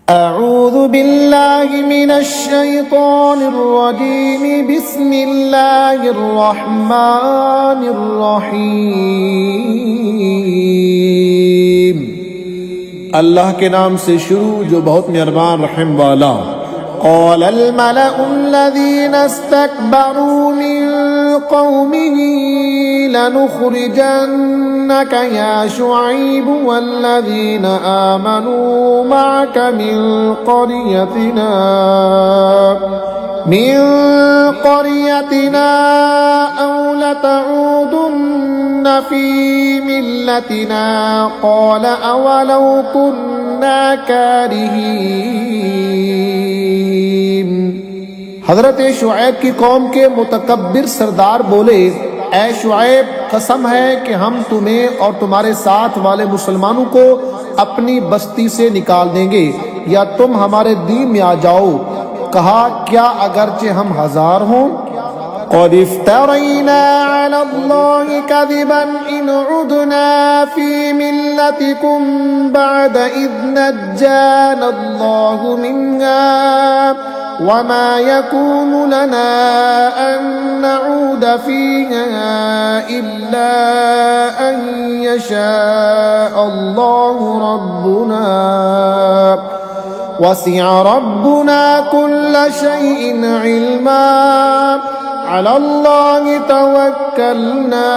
अऊज़ु बिल्लाहि मिनश्शैतानिर्रजीम बिस्मिल्लाहिर्रहमानिर्रहीम। अल्लाह के नाम से शुरू जो बहुत मेहरबान रहम वाला। क़ालल मलउल्लज़ीना इस्तकबरू मिन क़ौमिही लनुख़रिजन्नका या शुअय्ब वल्लज़ीना आमनू मअक मिन क़रयतिना औ लतऊदुन्न फ़ी मिल्लतिना क़ाल अवलौ कुन्ना कारिहीन। हज़रत शुऐब की कौम के मुतकब्बिर सरदार बोले, ऐ शुऐब, कसम है कि हम तुम्हें और तुम्हारे साथ वाले मुसलमानों को अपनी बस्ती से निकाल देंगे या तुम हमारे दीन में आ जाओ। कहा, क्या अगरचे हम हजार हों? क़द इफ्तरैना अलल्लाहि कज़िबन इन उदना फ़ी मिल्लतिकुम बअद इज़ नज्जाना अल्लाहु मिन्हा वमा यकूनु लना अन नऊद फ़ीहा इल्ला अन यशाअ अल्लाहु रब्बुना वसिअ रब्बुना कुल्ल शैइन इल्मा अलल्लाहि तवक्कलना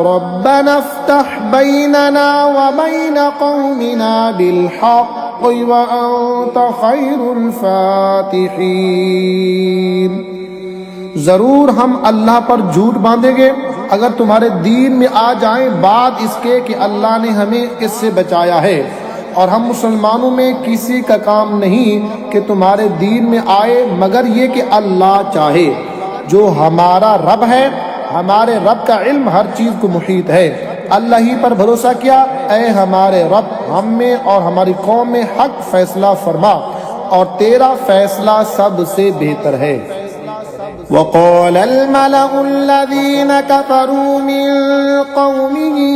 रब्बना इफ्तह बैनना व बैन कौमिना बिलहक़्क़ि व अंत खैरुल फातिहीन। जरूर हम अल्लाह पर झूठ बांधेंगे अगर तुम्हारे दीन में आ जाएं बाद इसके कि अल्लाह ने हमें इससे बचाया है, और हम मुसलमानों में किसी का काम नहीं कि तुम्हारे दीन में आए मगर ये कि अल्लाह चाहे। जो हमारा रब है, हमारे रब का इल्म हर चीज़ को मुहीत है। अल्लाह ही पर भरोसा किया। ऐ हमारे रब, हम में और हमारी कौम में हक फैसला फरमा, और तेरा फैसला सबसे बेहतर है। वक़ालल मलउल्लज़ीना कफ़रू मिन क़ौमिही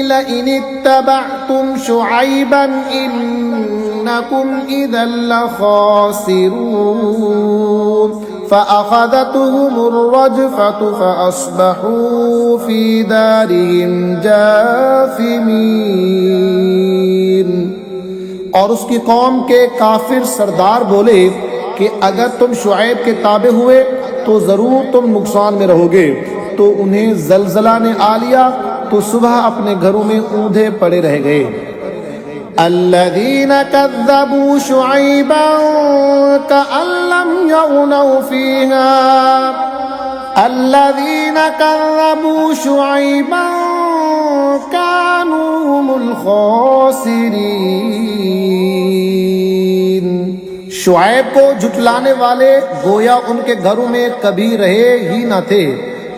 लइन इत्तबअतुम शुअय्बन इन्नकुम इज़न लख़ासिरून फ़अख़ज़तहुमुर रजफ़तु फ़अस्बहू फ़ी दारिहिम जासिमीन। और उसकी कौम के काफिर सरदार बोले कि अगर तुम शुऐब के ताबे हुए तो जरूर तुम नुकसान में रहोगे। तो उन्हें जलजला ने आ लिया तो सुबह अपने घरों में ऊंधे पड़े रह गए। अल्लज़ीना कज़्ज़बू शुऐबन कअन लम यग़नौ फ़ीहा अल्लज़ीना कज़्ज़बू शुऐबन कानू हुमुल ख़ासिरीन। शुऐब को झुटलाने वाले गोया उनके घरों में कभी रहे ही न थे।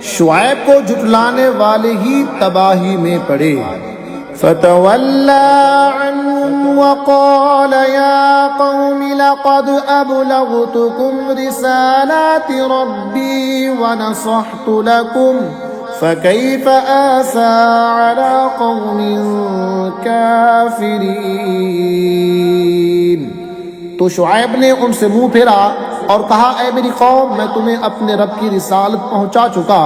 शुऐब को झुटलाने वाले ही तबाही में पड़े। फतवल्ला अन्हुम वक़ाल या क़ौम लक़द अबलग़तुकुम रिसालाति रब्बी व नसहतु लकुम फ़कैफ़ आसा अला क़ौमिन काफ़िरीन। तो शुऐब ने उनसे मुंह फेरा और कहा, ऐ मेरी कौम, मैं तुम्हें अपने रब की रिसालत पहुंचा चुका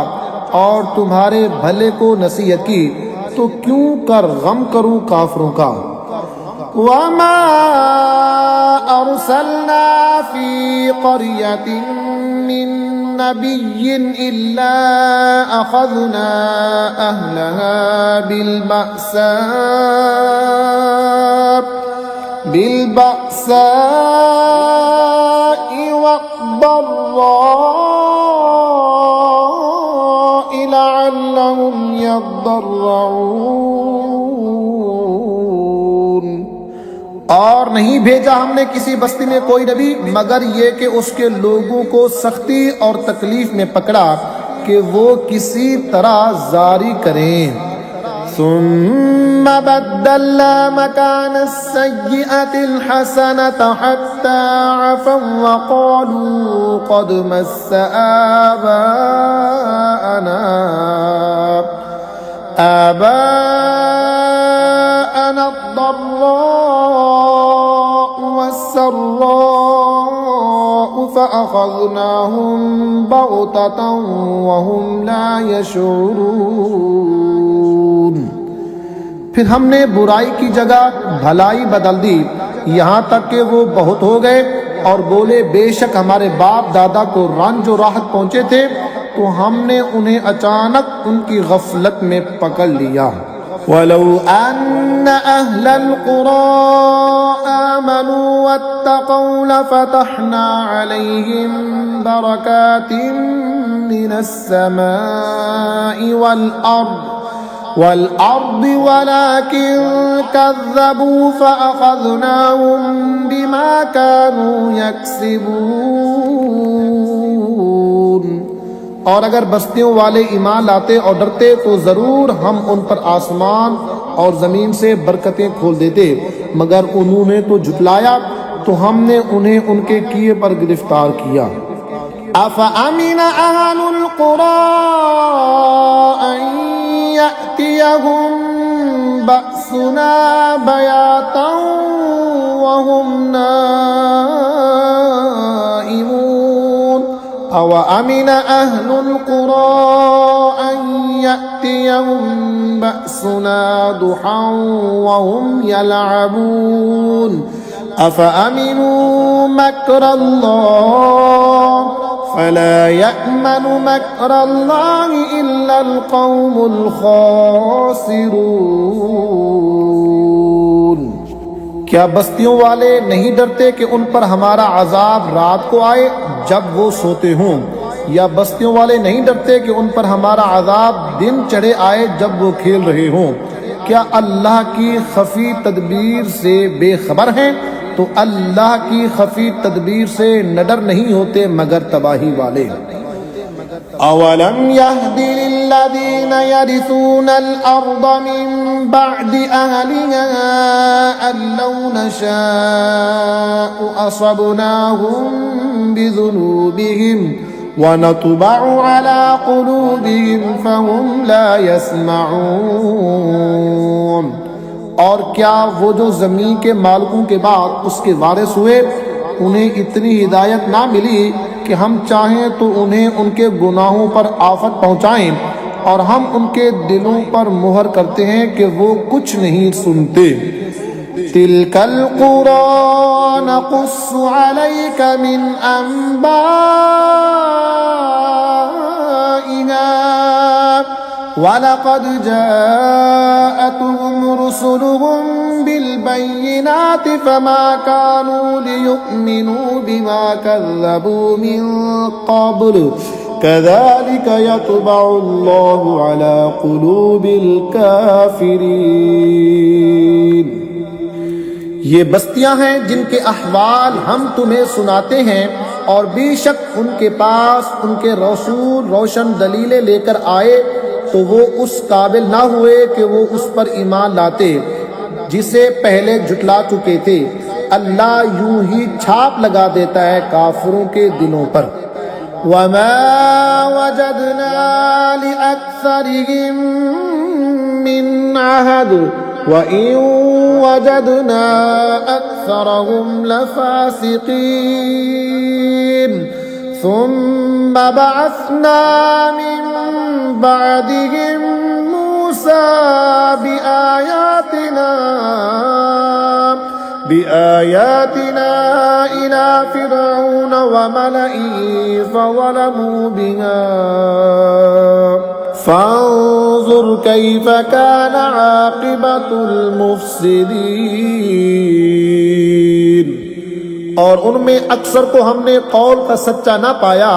और तुम्हारे भले को नसीहत की, तो क्यों कर गम करूं काफिरों का। वमा अरसलना फी क़रयतिन मिन नबिय्यिन इल्ला अख़ज़ना अहलहा बिलबअसाइ वद्दर्राइ लअल्लहुम यद्दर्रऊन। और नहीं भेजा हमने किसी बस्ती में कोई नबी मगर ये कि उसके लोगों को सख्ती और तकलीफ में पकड़ा कि वो किसी तरह जारी करें। सुम्मा बद्दलना मकान सय्यअतिल हसनत हत्ता अफ़ौ व क़ालू क़द मस्स आबाअना الضراء والسراء فأخذناهم بغتة وهم لا يشعرون। फिर हमने बुराई की जगह भलाई बदल दी, यहाँ तक कि वो बहुत हो गए और बोले बेशक हमारे बाप दादा को रंज और राहत पहुंचे थे, तो हमने उन्हें अचानक उनकी गफलत में पकड़ लिया। वलौ अन्न अहलल कुरा आमनू वत्तक़ौ लफ़तहना अलैहिम बरकातिम मिनस समाई वल अर्द वलाकिन कज़्ज़बू फ़अख़ज़नाहुम बिमा कानू यक्सिबून। और अगर बस्तियों वाले ईमान लाते और डरते तो जरूर हम उन पर आसमान और जमीन से बरकतें खोल देते, मगर उन्होंने तो झुटलाया, तो हमने उन्हें उनके किए पर गिरफ्तार किया। अफ़अमिन अहलुल कुरा अन यअतियहुम बअसुना बयातन वहुम नाइमून। अवअमिन अहलुल कुरा अन यअतियहुम बअसुना दुहन वहुम यलअबून। अफ़अमिनू मक्रल्लाह फला यअमनु मक्रल्लाहि इल्लल क़ौमुल ख़ासिरून। क्या बस्तियों वाले नहीं डरते कि उन पर हमारा अजाब रात को आए जब वो सोते हों, या बस्तियों वाले नहीं डरते कि उन पर हमारा अजाब दिन चढ़े आए जब वो खेल रहे हों। क्या अल्लाह की खफी तदबीर से बेखबर हैं? तो अल्लाह की खफी तदबीर से नडर नहीं होते मगर तबाही वाले। अवलम यहदि लिल्लज़ीना यरिसूनल अर्द मिन बअदि अहलिहा अल्लौ नशाअु असबनाहुम बिज़ुनूबिहिम वनतबअु अला क़ुलूबिहिम फहुम ला यस्मऊन। और क्या वो जो ज़मीन के मालिकों के बाद उसके वारिस हुए, उन्हें इतनी हिदायत ना मिली कि हम चाहें तो उन्हें उनके गुनाहों पर आफत पहुँचाएं, और हम उनके दिलों पर मुहर करते हैं कि वो कुछ नहीं सुनते। तिलकल कुरा नक़ुस्सु अलैका मिन अंबाइहा वलक़द जाअतहुम रुसुलुहुम बिलबय्यिनाति फमा कानू लियुमिनू बिमा कज़्ज़बू मिन क़ब्ल कज़ालिक यत्बअुल्लाहु अला क़ुलूबिल काफ़िरीन। ये बस्तियां हैं जिनके अहवाल हम तुम्हें सुनाते हैं, और बेशक उनके पास उनके रसूल रोशन दलीलें लेकर आए तो वो उस काबिल ना हुए कि वो उस पर ईमान लाते जिसे पहले झुटला चुके थे। अल्लाह यूं ही छाप लगा देता है काफिरों के दिलों पर। वमा वजदना लिअक्सरिहिम मिन अहद व इन वजदना अक्सरहुम लफासिकीन। ثم بعثنا من بعدهم موسى بآياتنا إلى فرعون وملئه فظلموا بها فانظر كيف كان عاقبة المفسدين। और उनमें अक्सर को हमने कौल का सच्चा ना पाया,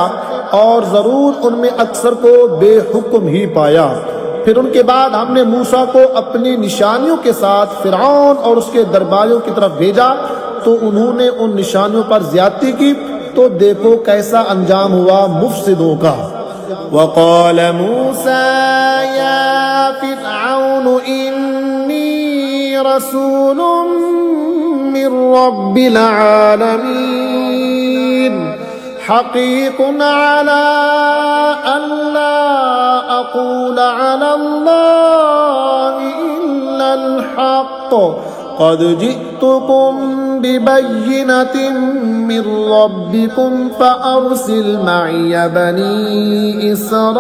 और जरूर उनमें अक्सर को बेहुक्म ही पाया। फिर उनके बाद हमने मूसा को अपनी निशानियों के साथ फिरौन और उसके दरबारियों की तरफ भेजा, तो उन्होंने उन निशानियों पर ज्यादती की, तो देखो कैसा अंजाम हुआ मुफसिदों का। वक़ाल मूसा या फिरऔन इन्नी रसूलुम मिर रब्बिल आलमीन हक़ीक़ुन अला अल्ला अक़ूल अला अल्लाहि इल्लल हक़्क़ क़द जिअ्तुकुम बिबय्यिनतिन मिर रब्बिकुम फ़अरसिल मइय बनी इसराईल।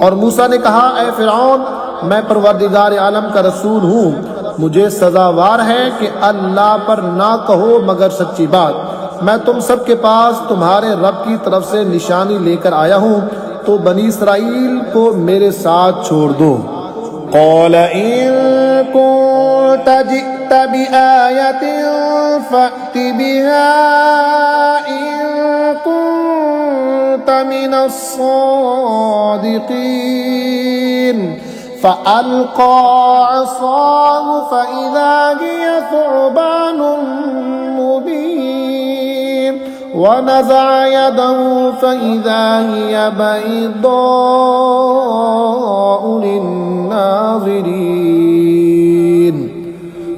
और मूसा ने कहा, ऐ फ़िरऔन, मैं परवरदिगार आलम का रसूल हूँ, मुझे सजावार है कि अल्लाह पर ना कहो मगर सच्ची बात। मैं तुम सब के पास तुम्हारे रब की तरफ से निशानी लेकर आया हूँ, तो बनी इसराइल को मेरे साथ छोड़ दो। क़ाल इन कुन्त जिअ्त बिआयतिन फ़अति बिहा इन कुन्त मिनस्सादिक़ीन। फ़अल्क़ा असाहु फ़इज़ा हिय थुअबान मुबीन वनज़अ यदहु फ़इज़ा हिय बैज़ाउ लिन्नाज़िरीन।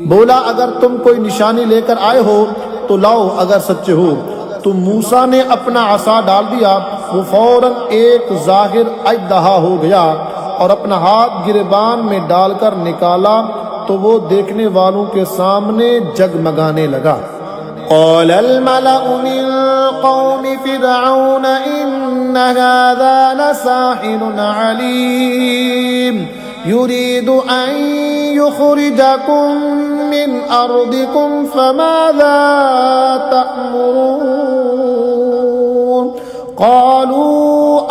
बोला, अगर तुम कोई निशानी लेकर आए हो तो लाओ, अगर सच्चे हो। तो मूसा ने अपना असा डाल दिया, वो फौरन एक जाहिर अजदहा हो गया और अपना हाथ गिरबान में डालकर निकाला तो वो देखने वालों के सामने जगमगाने लगा। क़ालल मलअु मिन क़ौमि फ़िरऔन इन्न हाज़ा लसाहिरुन अलीम युरीदु अन युख़रिजकुम मिन अर्दिकुम फ़माज़ा तअमुरून। क़ालू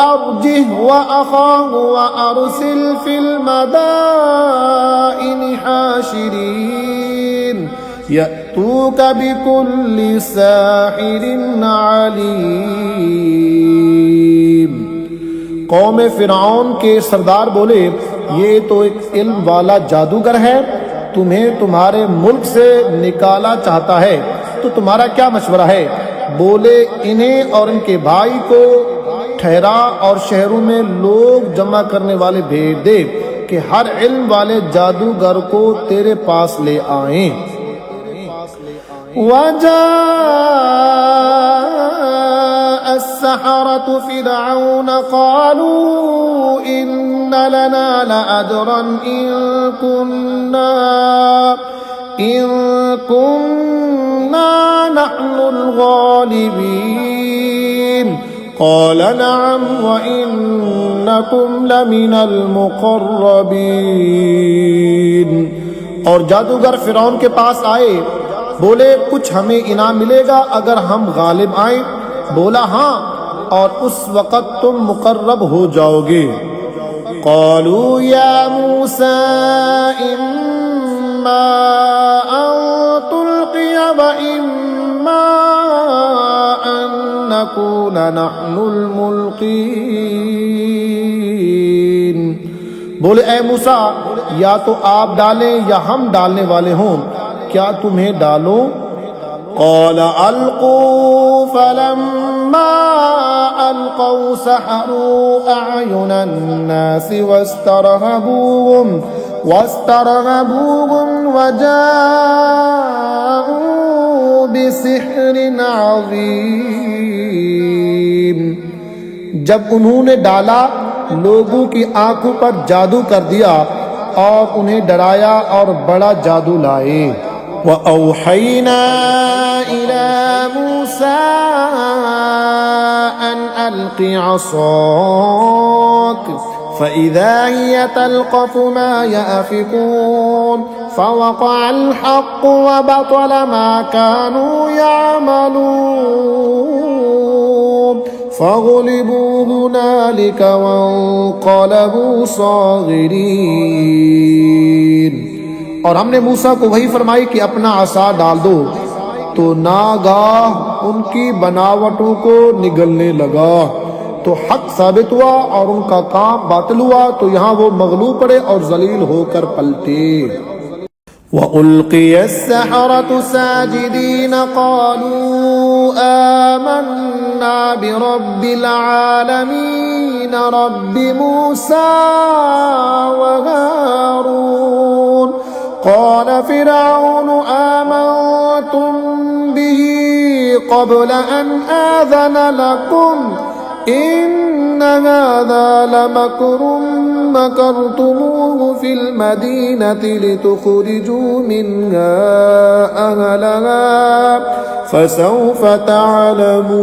अर्जिह व अख़ाहु व अरसिल फ़िल मदाइनि हाशिरीन यअतूक बिकुल्लि साहिरिन अलीम। कौम फ़िरऔन के सरदार बोले, ये तो एक इल्म वाला जादूगर है, तुम्हें तुम्हारे मुल्क से निकाला चाहता है, तो तुम्हारा क्या मशवरा है? बोले, इन्हें और इनके भाई को ठहरा और शहरों में लोग जमा करने वाले भेज दे कि हर इल्म वाले जादूगर को तेरे पास ले आएं। वजाअ अस्सहरतु फ़िरऔन क़ालू इन्न लना लअजरन इन कुन्ना नहनुल गालिबीन। क़ाल नअम व इन्नकुम लमिनल मुक़र्रबीन। और जादूगर फ़िरऔन के पास आए, बोले, कुछ हमें इनाम मिलेगा अगर हम गालिब आए? बोला, हाँ, और उस वक़्त तुम मुक़र्रब हो जाओगे। क़ालू या मूसा इम्मा अन तुल्क़िय व इम्मा अन नकून नहनुल मुल्क़ीन। बोले, ऐ मूसा, या तो आप डालें या हम डालने वाले हों, क्या तुम्हें डालो? क़ाल अल्क़ू फ़लम्मा अल्क़ौ सहरू अअयुनन नासि वस्तरहबूहुम वजाऊ बिसिहरिन अज़ीम। जब उन्होंने डाला, लोगों की आंखों पर जादू कर दिया और उन्हें डराया और बड़ा जादू लाए। व औहैना इला मूसा अन अलक़ि असाक फ़इज़ा हिय तल्क़फ़ु मा याफ़िकून फ़वक़अल हक़्क़ु व बतल मा कानू यअमलून फ़ग़ुलिबू हुनालिक वन्क़लबू साग़िरीन। और हमने मूसा को वही फरमाई कि अपना असा डाल दो, तो नागाह उनकी बनावटों को निगलने लगा, तो हक साबित हुआ और उनका काम बातिल हुआ, तो यहाँ वो मगलूब पड़े और जलील होकर पलटे। वउल्क़िय अस्सहरतु साजिदीन क़ालू आमन्ना बिरब्बिल आलमीन रब्बि मूसा व हारून। क़ाल फ़िरऔनु आमन्तुम बिही क़ब्ल अन आज़न लकुम इन्न हाज़ा लमक्रुम मकरतुमूहु फिल मदीनति लितुखरिजू मिन्हा अहलहा फसौफ तअलमून।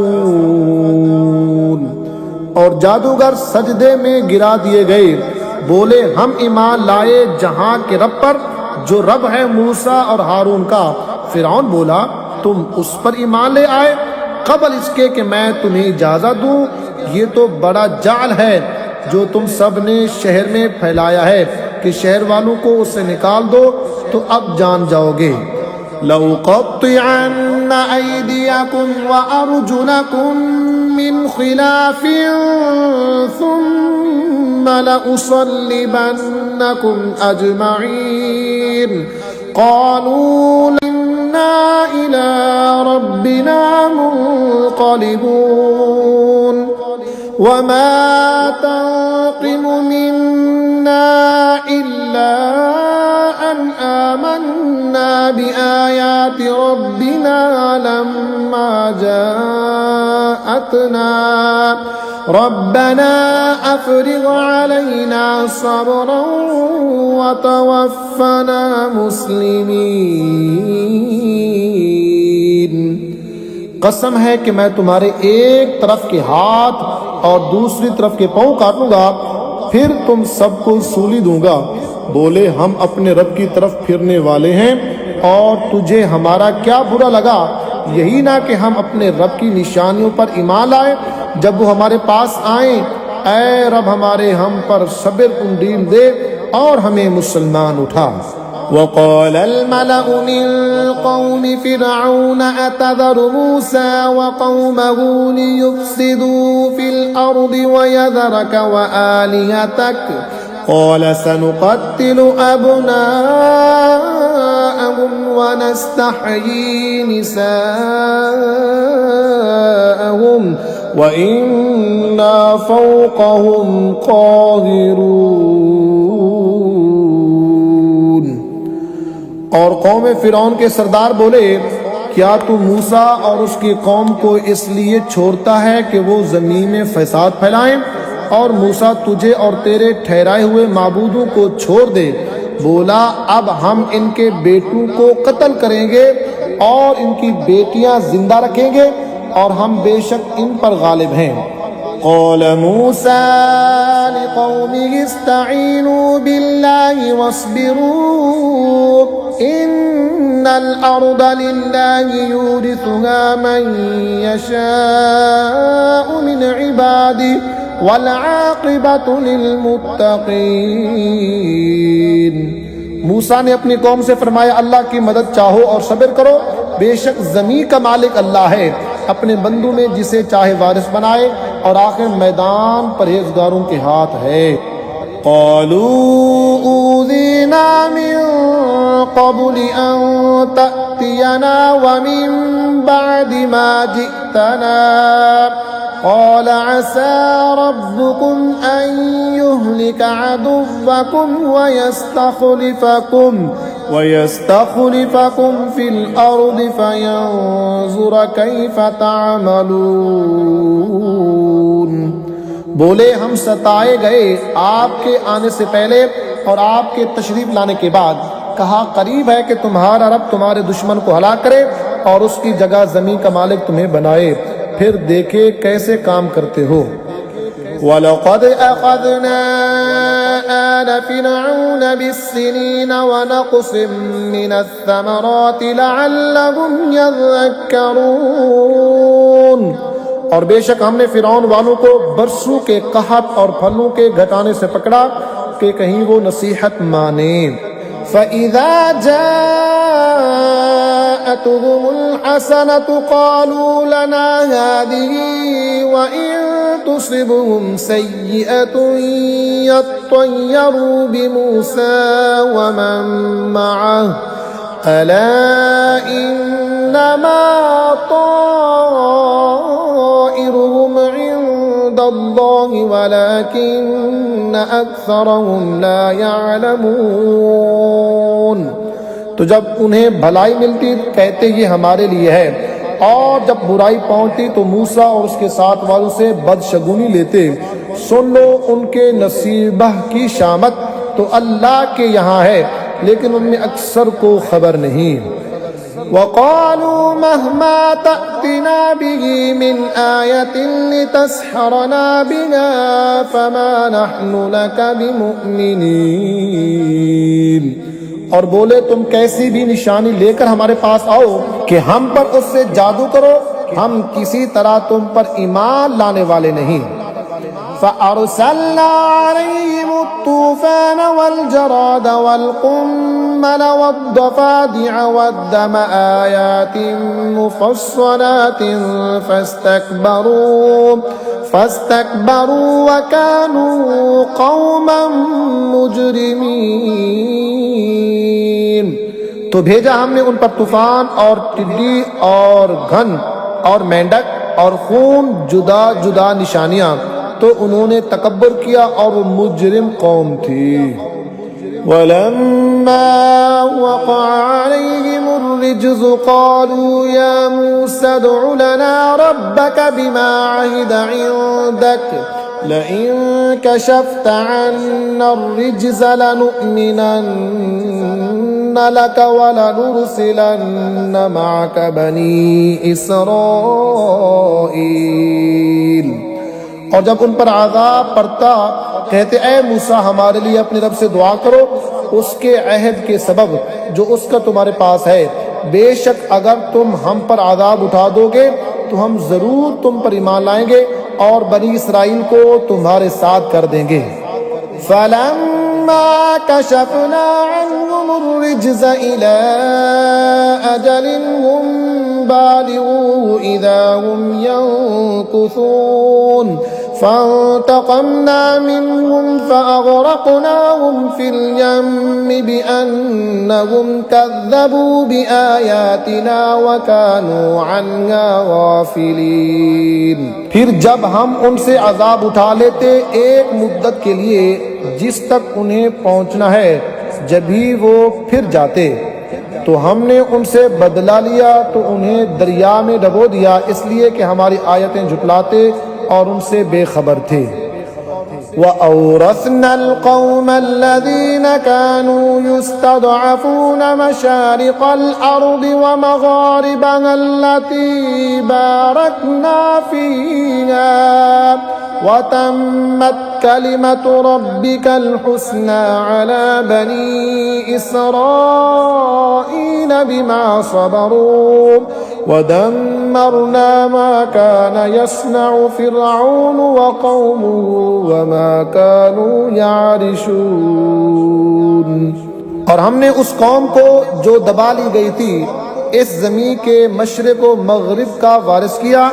और जादूगर सजदे में गिरा दिए गए, बोले हम ईमान लाए जहां के रब पर, जो रब है मूसा और हारून का। फिरौन बोला तुम उस पर ईमान ले आए कबल इसके कि मैं तुम्हें इजाजत दूं। ये तो बड़ा जाल है जो तुम सब ने शहर में फैलाया है कि शहर वालों को उससे निकाल दो, तो अब जान जाओगे। लउक़त्तिअन्न अयदियकुम व अर्जुलकुम मिन खिलाफिन सुम्मा लउसल्लिबन्नकुम अजमईन। क़ालू इन्ना इला रब्बिना मुन्क़लिबून। वमा तंक़िमु मिन्ना इल्ला अन आमन्ना बिआयाति रब्बिना लम्मा जाअतना रब्बना अफ़रिग़ अलैना सब्रन व तवफ़्फ़ना मुस्लिमीन। कसम है कि मैं तुम्हारे एक तरफ के हाथ और दूसरी तरफ के पांव काटूंगा, फिर तुम सबको सूली दूंगा। बोले हम अपने रब की तरफ फिरने वाले हैं, और तुझे हमारा क्या बुरा लगा? यही ना कि हम अपने रब की निशानियों पर ईमान लाए जब वो हमारे पास आए। ऐ रब हमारे हम पर सब्र उंडील दे और हमें मुसलमान उठा। वक़ाल अल-मलअु मिन क़ौमि फ़िरऔन अतज़रु मूसा व क़ौमहु लियुफ़्सिदू फ़िल अर्दि व यज़रक व आलिहतक क़ाल सनुक़त्तिलु अब्नाअहुम व नस्तहयी निसाअहुम व इन्ना फ़ौक़हुम क़ाहिरून। और कौम फिरौन के सरदार बोले क्या तू मूसा और उसकी कौम को इसलिए छोड़ता है कि वो जमीन में फसाद फैलाएं, और मूसा तुझे और तेरे ठहराए हुए माबूदों को छोड़ दे। बोला अब हम इनके बेटों को कत्ल करेंगे और इनकी बेटियां जिंदा रखेंगे, और हम बेशक इन पर गालिब हैं। क़ाल मूसा लिक़ौमिहि इस्तईनू बिल्लाहि वस्बिरू इन्नल अर्दा लिल्लाहि यूरिथुहा मन यशाअु मिन इबादिही वल आक़िबतु लिलमुत्तक़ीन। मूसा ने अपनी कौम से फरमाया अल्लाह की मदद चाहो और सब्र करो, बेशक ज़मीन का मालिक अल्लाह है, अपने बंदों में जिसे चाहे वारिस बनाए, और आखिर मैदान परहेजगारों के हाथ है। क़ालू ऊज़ीना मिन क़ब्लि अन तअतियना व मिन बअदि मा जिअतना क़ाल असा रब्बुकुम अन युहलिक अदुव्वकुम व यस्तख़लिफ़कुम फ़िल अर्दि फ़यंज़ुर कैफ़ तअमलून। बोले हम सताए गए आपके आने से पहले और आपके तशरीफ लाने के बाद। कहा करीब है कि तुम्हारा रब तुम्हारे दुश्मन को हलाक करे और उसकी जगह जमीन का मालिक तुम्हें बनाए, फिर देखे कैसे काम करते हो। वलक़द अख़ज़ना आल फ़िरऔन बिस्सिनीन व नक़्सिम मिनस्समराति लअल्लहुम यज़क्करून। और बेशक हमने फिरौन वालों को बरसों के कहत और फलों के घटाने से पकड़ा कि कहीं वो नसीहत माने। फ़इज़ा जाअतहुमुल हसनतु क़ालू लना हाज़िही व इन तुसिबहुम सय्यिअतुन यत्तय्यरू बिमूसा व मन मअह अला इन्नमा ताइरुहुम इंदल्लाहि वलाकिन्न अक्सरहुम ला यअलमून। तो जब उन्हें भलाई मिलती कहते ये हमारे लिए है, और जब बुराई पहुंचती तो मूसा और उसके साथ वालों से बदशगुनी लेते। सुन लो उनके नसीबह की शामत तो अल्लाह के यहाँ है, लेकिन उनमें अक्सर को खबर नहीं। वक़ालू महमा तअतिना बिही मिन आयतिन लितस्हरना बिहा फमा नहनु लका बिमुमिनीन। और बोले तुम कैसी भी निशानी लेकर हमारे पास आओ कि हम पर उससे जादू करो, हम किसी तरह तुम पर ईमान लाने वाले नहीं। फ़अरसलना अलैहिम अत्तूफ़ान वल्जराद वल्क़ुम्मल वद्दफ़ादिअ वद्दम आयातिन मुफ़स्सलातिन फ़स्तकबरू वकानू क़ौमन मुजरिमीन। तो भेजा हमने उन पर तूफान और टिड्डी और घन और मेंढक और खून जुदा जुदा निशानियां, तो उन्होंने तकब्बुर किया और वो मुजरिम कौम थी। वलम्मा वक़अ अलैहिमुर रिज्ज़ु क़ालू या मूसा उद्'उ लना रब्बक बिमा अहिद इंदक लइन कशफ़्त अन्ना अर्रिज्ज़ लनु'मिनन्न लक वलनुरसिलन्न मअक बनी इसराईल। और जब उन पर आज़ाब पड़ता कहते ऐ मूसा हमारे लिए अपने रब से दुआ करो उसके अहद के सबब जो उसका तुम्हारे पास है, बेशक अगर तुम हम पर आज़ाब उठा दोगे तो हम जरूर तुम पर ईमान लाएंगे और बनी इसराइल को तुम्हारे साथ कर देंगे। फलम्मा कशफ़ना अन्हुमुर रिज्ज़ इला अजलिन हुम बालिगूहु इज़ा हुम यंकुसून फ़अंतक़मना मिनहुम फ़अग़रक़नाहुम फ़िल यम्मि बिअन्नहुम कज़्ज़बू बिआयातिना वकानू अन्हा गाफ़िलीन। फिर जब हम उनसे अज़ाब उठा लेते एक मुद्दत के लिए जिस तक उन्हें पहुंचना है, जब भी वो फिर जाते तो हमने उनसे बदला लिया तो उन्हें दरिया में डबो दिया, इसलिए कि हमारी आयतें झुटलाते और उनसे बेखबर थे। वअौरसनल क़ौमल्लज़ीना कानू युस्तज़अफ़ून मशारिक़ल अर्दि व मग़ारिबहा अल्लती बारकना फ़ीहा व तम्मत कलिमतु रब्बिकल हुस्ना अला बनी इसराईल बिमा सबरू वदम्मरना मा कान यस्नउ फ़िरऔन व क़ौमुहु वमा कानू यारिशून। और हमने उस कौम को जो दबा ली गई थी इस ज़मीन के मशरिक़ व मग़रिब का वारिस किया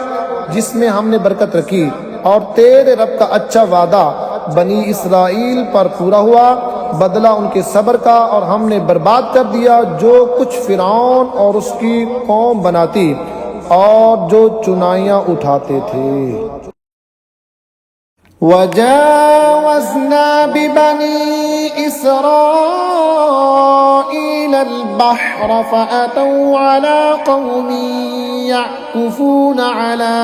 जिसमें हमने बरकत रखी, और तेरे रब का अच्छा वादा बनी इसराइल पर पूरा हुआ, बदला उनके सब्र का, और हमने बर्बाद कर दिया जो कुछ फ़िरऔन और उसकी कौम बनाती और जो चुनाइयाँ उठाते थे। वजावज़ना बिबनी इसराईल अल-बहर फ़अतौ अला क़ौमिन यअकुफ़ून अला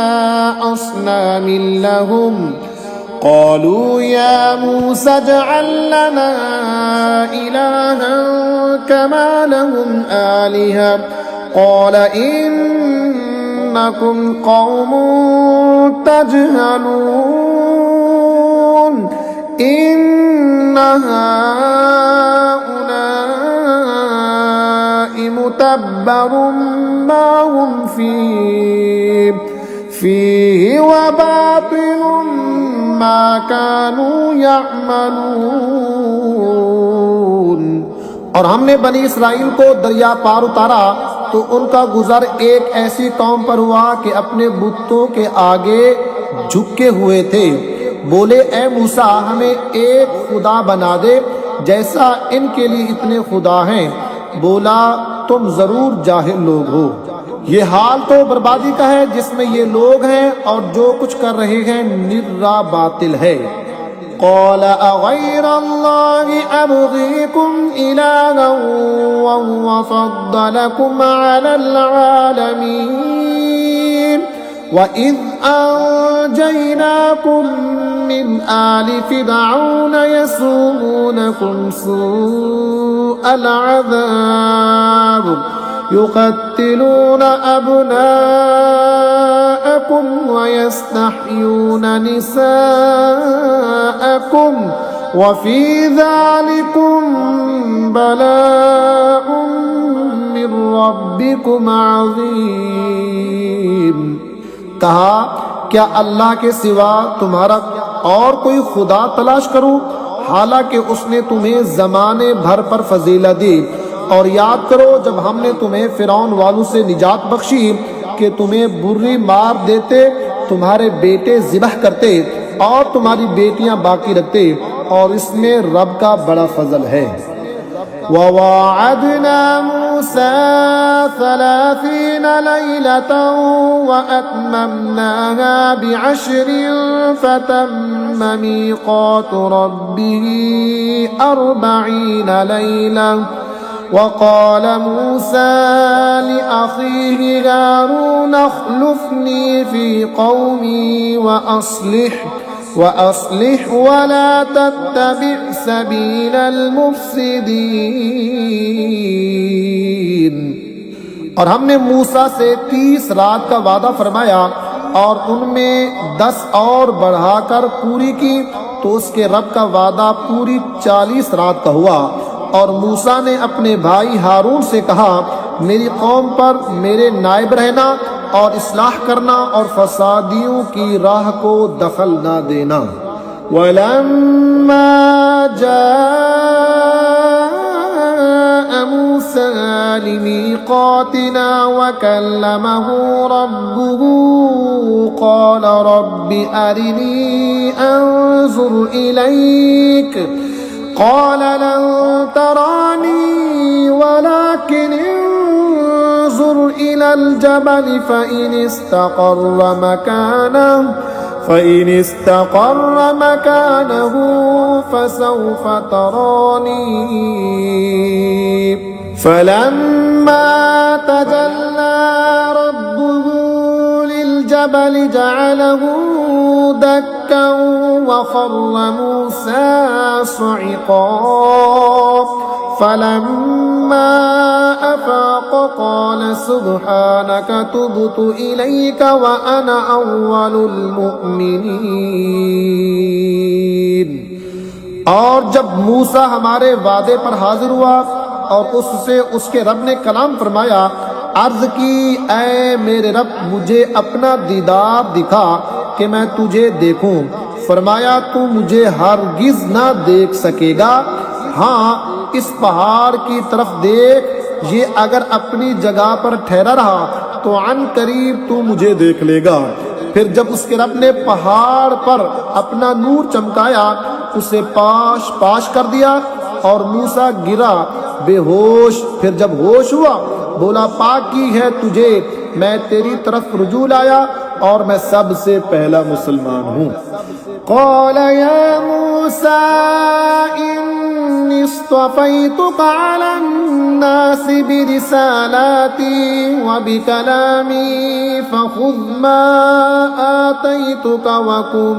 अस्नामिन लहुम क़ालू या मूसा इजअल लना इलाहन कमा लहुम आलिहा क़ाल इन्नकुम क़ौमुन तजहलून इन्न हाउलाइ मुतब्बरुम मा हुम फ़ीहि व बातिलुम मा कानू यअमलून। और हमने बनी इसराइल को दरिया पार उतारा तो उनका गुजर एक ऐसी कौम पर हुआ कि अपने बुतों के आगे झुके हुए थे। बोले ए मूसा हमें एक खुदा बना दे जैसा इनके लिए इतने खुदा हैं। बोला तुम जरूर जाहिल लोग हो। ये हाल तो बर्बादी का है जिसमें ये लोग हैं और जो कुछ कर रहे हैं निर्रा बातिल है। क़ाल अग़ैरल्लाहि अब्ग़ीकुम इलाहन वहुव फ़द्दलकुम अलल आलमीन वइज़ अंजयनाकुम मिन आलि फिरऔन यसूमुनकुम सूअल अज़ाब युक़त्तिलून अब्नाअकुम वयस्तहयून निसाअकुम वफ़ी ज़ालिकुम बलाउम मिन रब्बिकुम अज़ीम। कहा, क्या अल्लाह के सिवा तुम्हारा और कोई खुदा तलाश करूं, हालांकि उसने तुम्हें जमाने भर पर फजीलत दी। और याद करो जब हमने तुम्हें फिरौन वालों से निजात बख्शी कि तुम्हें बुर्री मार देते, तुम्हारे बेटे ज़िबह करते और तुम्हारी बेटियां बाकी रखते, और इसमें रब का बड़ा फजल है। ववाअदना मूसा 30 लैलतन वअतममनाहा बिअश्रिन फतम्म मीक़ातु रब्बिही 40 लैला वक़ाल मूसा लिअख़ीहि हारून अख़्लुफ़नी फ़ी क़ौमी वअस्लिह वला तत्तबिअ सबीलल मुफ़्सिदीन। और हमने मूसा से 30 रात का वादा फरमाया और उनमें 10 और बढ़ाकर पूरी की, तो उसके रब का वादा पूरी 40 रात का हुआ। और मूसा ने अपने भाई हारून से कहा, मेरी कौम पर मेरे नायब रहना और इस्लाह करना और फसादियों की राह को दखल ना देना। वलम्मा जाअ मूसा लिमीक़ातिना वकल्लमहु रब्बुहु क़ाल रब्बि अरिनी अंज़ुर इलैक क़ाल लन तरानी वलाकिन انظुर इलल जबल फ़इन इस्तक़र्र मकानहु फ़सौफ़ तरानी फ़लम्मा तजल्ला रब्बुहु लिलजबल जअलहु दक्कन वख़र्र मूसा स'iक़ा फलम्मा अफ़ाक़ क़ाल सुब्हानक तुब्तु इलैक व अना अव्वलुल मुअ्मिनीन। और जब मूसा हमारे वादे पर हाजिर हुआ और उससे उसके रब ने कलाम फरमाया, अर्ज की, ऐ मेरे रब मुझे अपना दीदार दिखा कि मैं तुझे देखूं। फरमाया, तू मुझे हरगिज ना देख सकेगा, हाँ इस पहाड़ की तरफ देख, ये अगर अपनी जगह पर ठहरा रहा तो अन करीब तू मुझे देख लेगा। फिर जब उसके रब ने पहाड़ पर अपना नूर चमकाया, उसे पाश पाश कर दिया और मूसा गिरा बेहोश। फिर जब होश हुआ, बोला, पाकी है तुझे, मैं तेरी तरफ रुजू लाया और मैं सबसे पहला मुसलमान हूँ। क़ाल या मूसा इन्नी इस्तफ़ैतुका अलन्नासि बिरिसालाती व बिकलामी फ़ख़ुज़ मा आतैतुका व कुन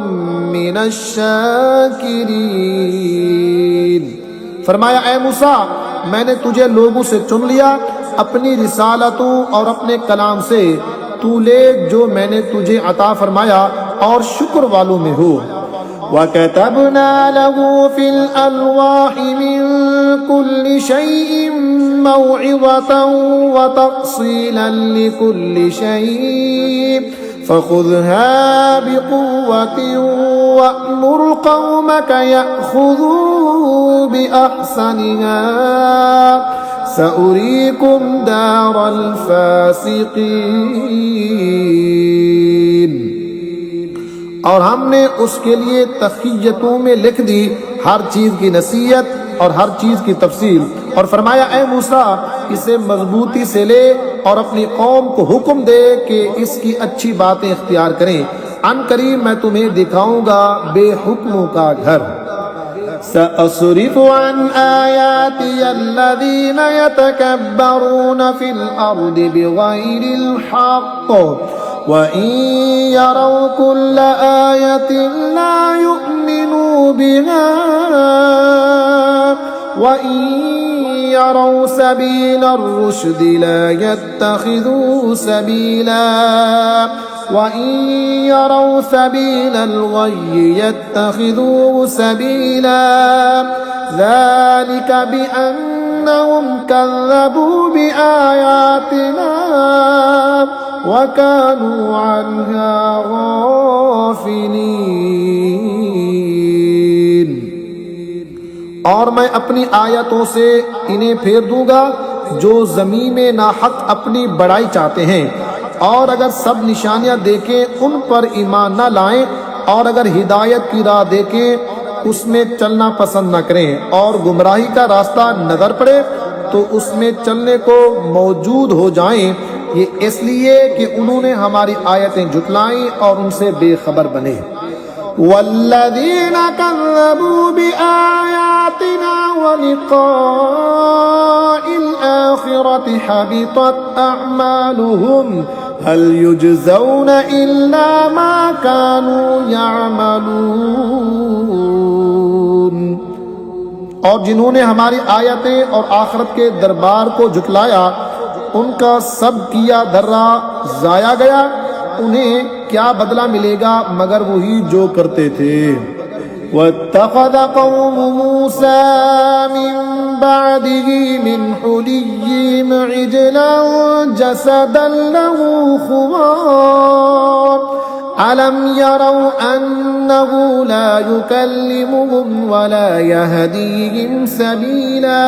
मिनश शाकिरीन। फरमाया, ऐ मूसा, मैंने तुझे लोगों से चुन लिया अपनी रिसालतों और अपने कलाम से, तू ले जो मैंने तुझे अता फरमाया और शुक्र वालों में हो। वकतबना लहू फिल अलवाहि मिन कुल्लि शैइन मौइज़तन व तफ़सीलन लिकुल्लि शैइन फ़ख़ुज़हा बिक़ुव्वतिन वअमुर क़ौमक यअख़ुज़ू बिअहसनिहा सउरीकुम दारल फ़ासिक़ीन। और हमने उसके लिए तख़ीयतों में लिख दी हर चीज़ की नसीहत और हर चीज़ की तफसील। और फरमाया, ऐ मूसा, इसे मजबूती से ले और अपनी कौम को हुक्म दे कि इसकी अच्छी बातें इख्तियार करें। अन करीब मैं तुम्हें दिखाऊंगा बेहुक्मों का घर। सअस्रिफ़ु अन आयाति अल्लज़ीना यतकब्बरूना फ़िल अर्दि बिग़ैरिल हक़्क़ वइन यरौ कुल्ल आयतिन ला युमिनु बिहा वइन यरौ सबीलर रुश्दि ला यत्तखिदू सबीला वइन यरौ सबीलल गय्यि यत्तखिदूहु सबीला ज़ालिका बिअन्नहुम कज़्ज़बू बिआयातिना वकानू अन्हा गाफिलीन। और मैं अपनी आयतों से इन्हें फेर दूंगा जो ज़मीन में नाहक अपनी बड़ाई चाहते हैं, और अगर सब निशानियां देखें उन पर ईमान न लाएं, और अगर हिदायत की राह देखें उसमें चलना पसंद न करें, और गुमराही का रास्ता नजर पड़े तो उसमें चलने को मौजूद हो जाएं, ये इसलिए कि उन्होंने हमारी आयतें झुटलाई और उनसे बेखबर बने। वल्लज़ीना कज़्ज़बू बिआयातिना व लिक़ाइल आखिरति हबितत अअमालुहुम हल युजज़ौना इल्ला मा कानू यअमलून। और जिन्होंने हमारी आयतें और आखिरत के दरबार को झुटलाया उनका सब किया धर्रा जाया गया, उन्हें क्या बदला मिलेगा मगर वही जो करते थे। वत्तख़ज़ क़ौमु मूसा मिन बअदिही मिन हुलिय्यिहिम इजलन जसदन लहू खुवार अलम यरौ अन्नहु ला युकल्लिमुहुम वला यहदीहिम सबीला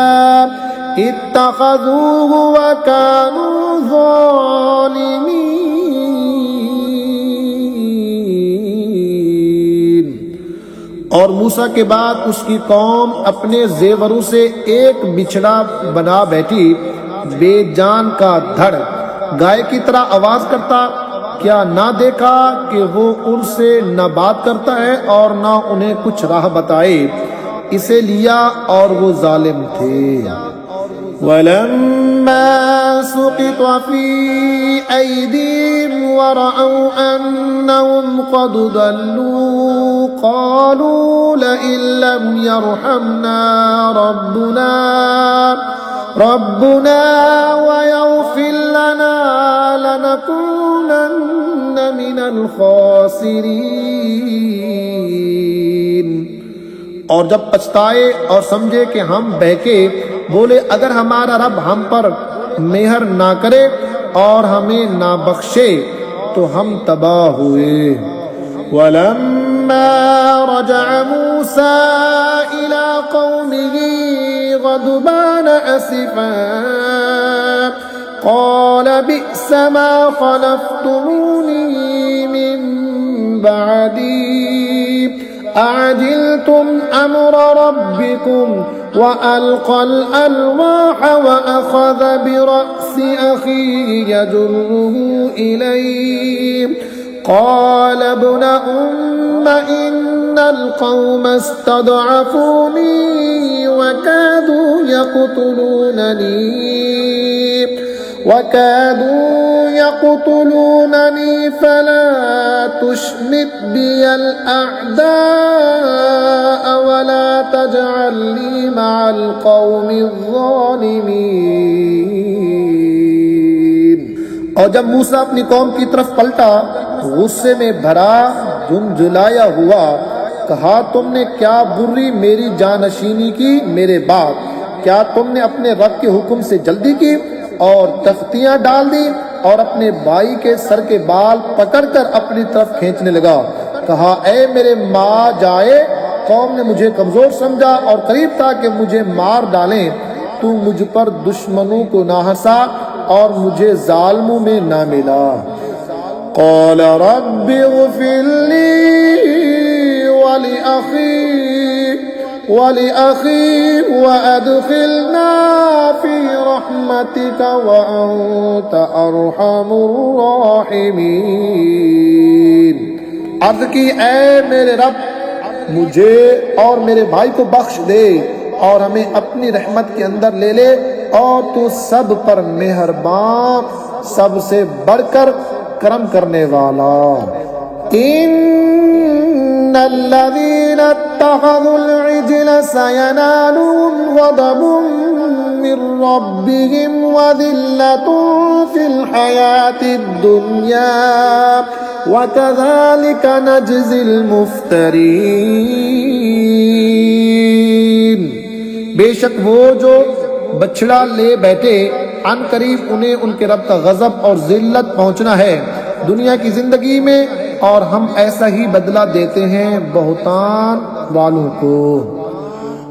इत्तख़ज़ूहु व कानू ज़ालिमीन। और मूसा के बाद उसकी कौम अपने जेवरों से एक बिछड़ा बना बैठी, बेजान का धड़ गाय की तरह आवाज करता। क्या ना देखा कि वो उनसे न बात करता है और ना उन्हें कुछ राह बताए, इसे लिया और वो जालिम थे। वलम्मा सुक़ित फ़ी ऐदीहिम वरअौ अन्नहुम क़द ضلوا क़ालू लइन लम यरहमना रब्बुना वयग़फ़िर लना लनकूनन्न मिनल ख़ासिरीन। और जब पछताए और समझे कि हम बहके, बोले अगर हमारा रब हम पर मेहर ना करे और हमें ना बख्शे तो हम तबाह हुए। वलम्मा रजअ मूसा इला क़ौमिही ग़ज़बान असिफ़ा क़ाल बि'स मा ख़लफ़्तुमूनी मिन बअदी अअजिल्तुम अम्र रब्बिकुम वअल्क़ल अलवाह वअख़ज़ बिरअसी अख़ीहि यजुर्रुहु इलैहि क़ाल इब्न उम्म इन्नल क़ौम इस्तضعफूनी वकादू यक़तुलूननी फला तुश्मित बियल अअदाअ वला तजअलनी मअल क़ौमिज़ ज़ालिमीन। और जब मूसा अपनी कौम की तरफ पलटा, गुस्से में भरा झुंझुलाया हुआ, कहा तुमने क्या बुरी मेरी जानशीनी की मेरे बाद? क्या तुमने अपने रब के हुक्म से जल्दी की और तख्तियां डाल दी? और अपने भाई के सर के बाल पकड़कर अपनी तरफ खींचने लगा। कहा ऐ मेरे माँ जाए, कौम ने मुझे कमजोर समझा और करीब था कि मुझे मार डालें। तू मुझ पर दुश्मनों को ना हंसा और मुझे जालिमों में ना मिला। क़ाल रब्बिग़फ़िर ली वलिअख़ी वअदख़िलना फ़ी रहमतिक वअन्त अरहमुर राहिमीन। अर्ज़ की ऐ मेरे रब, मुझे और मेरे भाई को बख्श दे और हमें अपनी रहमत के अंदर ले ले, और तू सब पर मेहरबान सबसे बढ़कर करम करने वाला। इन्नल्लज़ीना इत्तख़ज़ुल इज्ल सयनालुहुम ग़ज़बुम मिर रब्बिहिम व ज़िल्लतुन फिल हयातिद दुनिया व कज़ालिका नजज़िल मुफ्तरीन। बेशक वो जो बछड़ा ले बैठे अनकरीब उन्हें उनके रब का गजब और जिल्लत पहुंचना है दुनिया की जिंदगी में, और हम ऐसा ही बदला देते हैं बहुतान वालों को।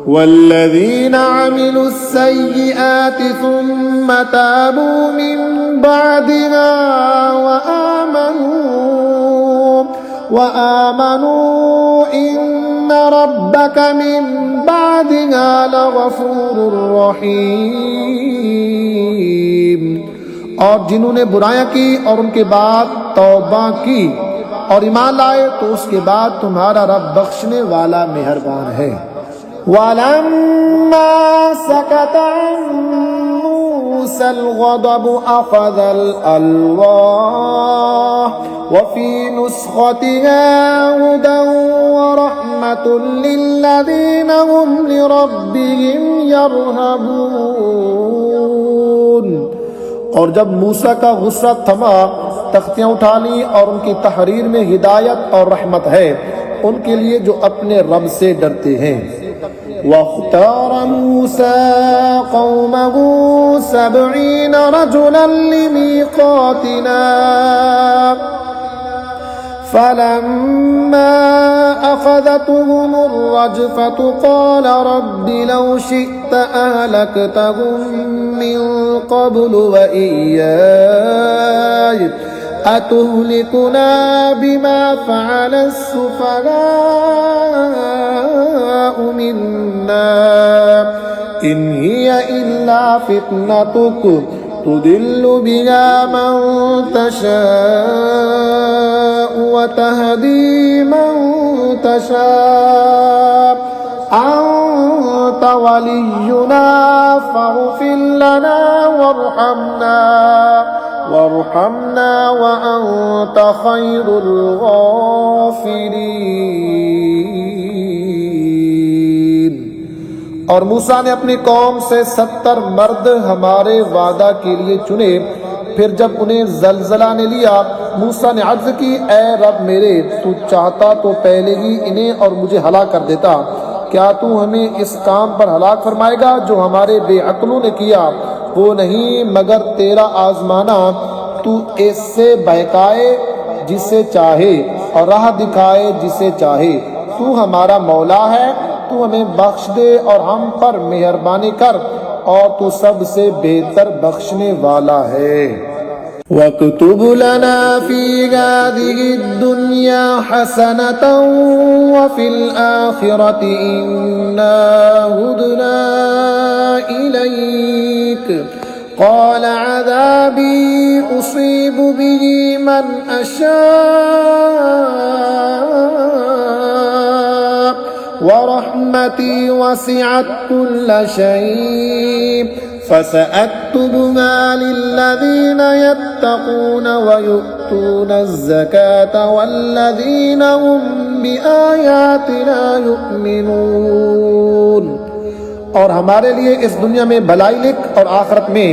वल्लज़ीना अमिलुस्सय्यिआति सुम्मा ताबू मिन बअदिहा व आमनू इन्न रब्बक मिन बअदिहा लगफूरुर रहीम। और जिन्होंने बुराइयां की और उनके बाद तौबा की और ईमान लाए तो उसके बाद तुम्हारा रब बख्शने वाला मेहरबान है। वलम्मा सकता मूसल ग़ज़ब अख़ज़ल अल्वाह व फ़ी नुस्ख़तिहा हुदन व रहमतुन लिल्लज़ीना हुम लिरब्बिहिम यरहबून। और जब मूसा का गुस्सा थमा, तख्तियां उठा ली और उनकी तहरीर में हिदायत और रहमत है उनके लिए जो अपने रब से डरते हैं। वख्तार मूसा कौमहू 70 रजुलन लिमीक़ातिना फलम्मा अख़ज़तहुमुर रजफ़तु क़ाल रब्बि लौ शि'त अहलक्तहुम मिन क़ब्लु व इय्याय अतुहलिकुना बिमा फ़अलस सुफ़हाउ मिन्ना इन हिय इल्ला फ़ित्नतुक तुदिल्लु बिहा मन तशाअ व तहदी मन तशाअ अंत वलियुना फ़ग़फ़िर लना वरहमना व अंत खैरुल गाफ़िरीन। और मूसा ने अपनी कौम से 70 मर्द हमारे वादा के लिए चुने। फिर जब उन्हें जलजला ने लिया, मूसा ने अर्ज़ की, ऐ रब मेरे, तू चाहता तो पहले ही इन्हें और मुझे हलाक कर देता। क्या तू हमें इस काम पर हलाक फरमाएगा जो हमारे बेअक्लों ने किया? वो नहीं मगर तेरा आजमाना। तू इससे बहकाए जिसे चाहे और राह दिखाए जिसे चाहे। तू हमारा मौला है, तू हमें बख्श दे और हम पर मेहरबानी कर, और तू सबसे बेहतर बख्शने वाला है। वक्तुब लना फी हाज़िहि दुनिया हसनतन व फिल आखिरति इन्ना हुदना इलैक क़ाल अज़ाबी उसीबु बिही मन अशाअ व रहमती वसिअत कुल्ल शै'इन फसअक्तुबुहा लिल्लज़ीना यत्तक़ून व यु'तून अज़्ज़कात वल्लज़ीना हुम बिआयातिना यु'मिनून। और हमारे लिए इस दुनिया में भलाई लिख और आखिरत में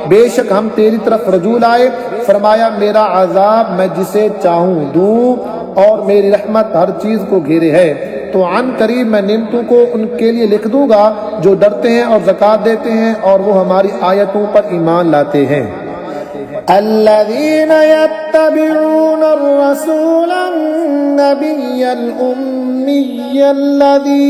बेशक हम तेरी तरफ रजू लाए। फरमाया, मेरा अजाब मैं जिसे चाहूँ दूँ और मेरी रहमत हर चीज को घेरे है। तो अन करीब मैं नेमतों को उनके लिए लिख दूंगा जो डरते हैं और ज़कात देते हैं और वो हमारी आयतों पर ईमान लाते हैं। अल्लज़ीना यत्तबिऊना अर्रसूलन नबिय्यल उम्मिय्यल्लज़ी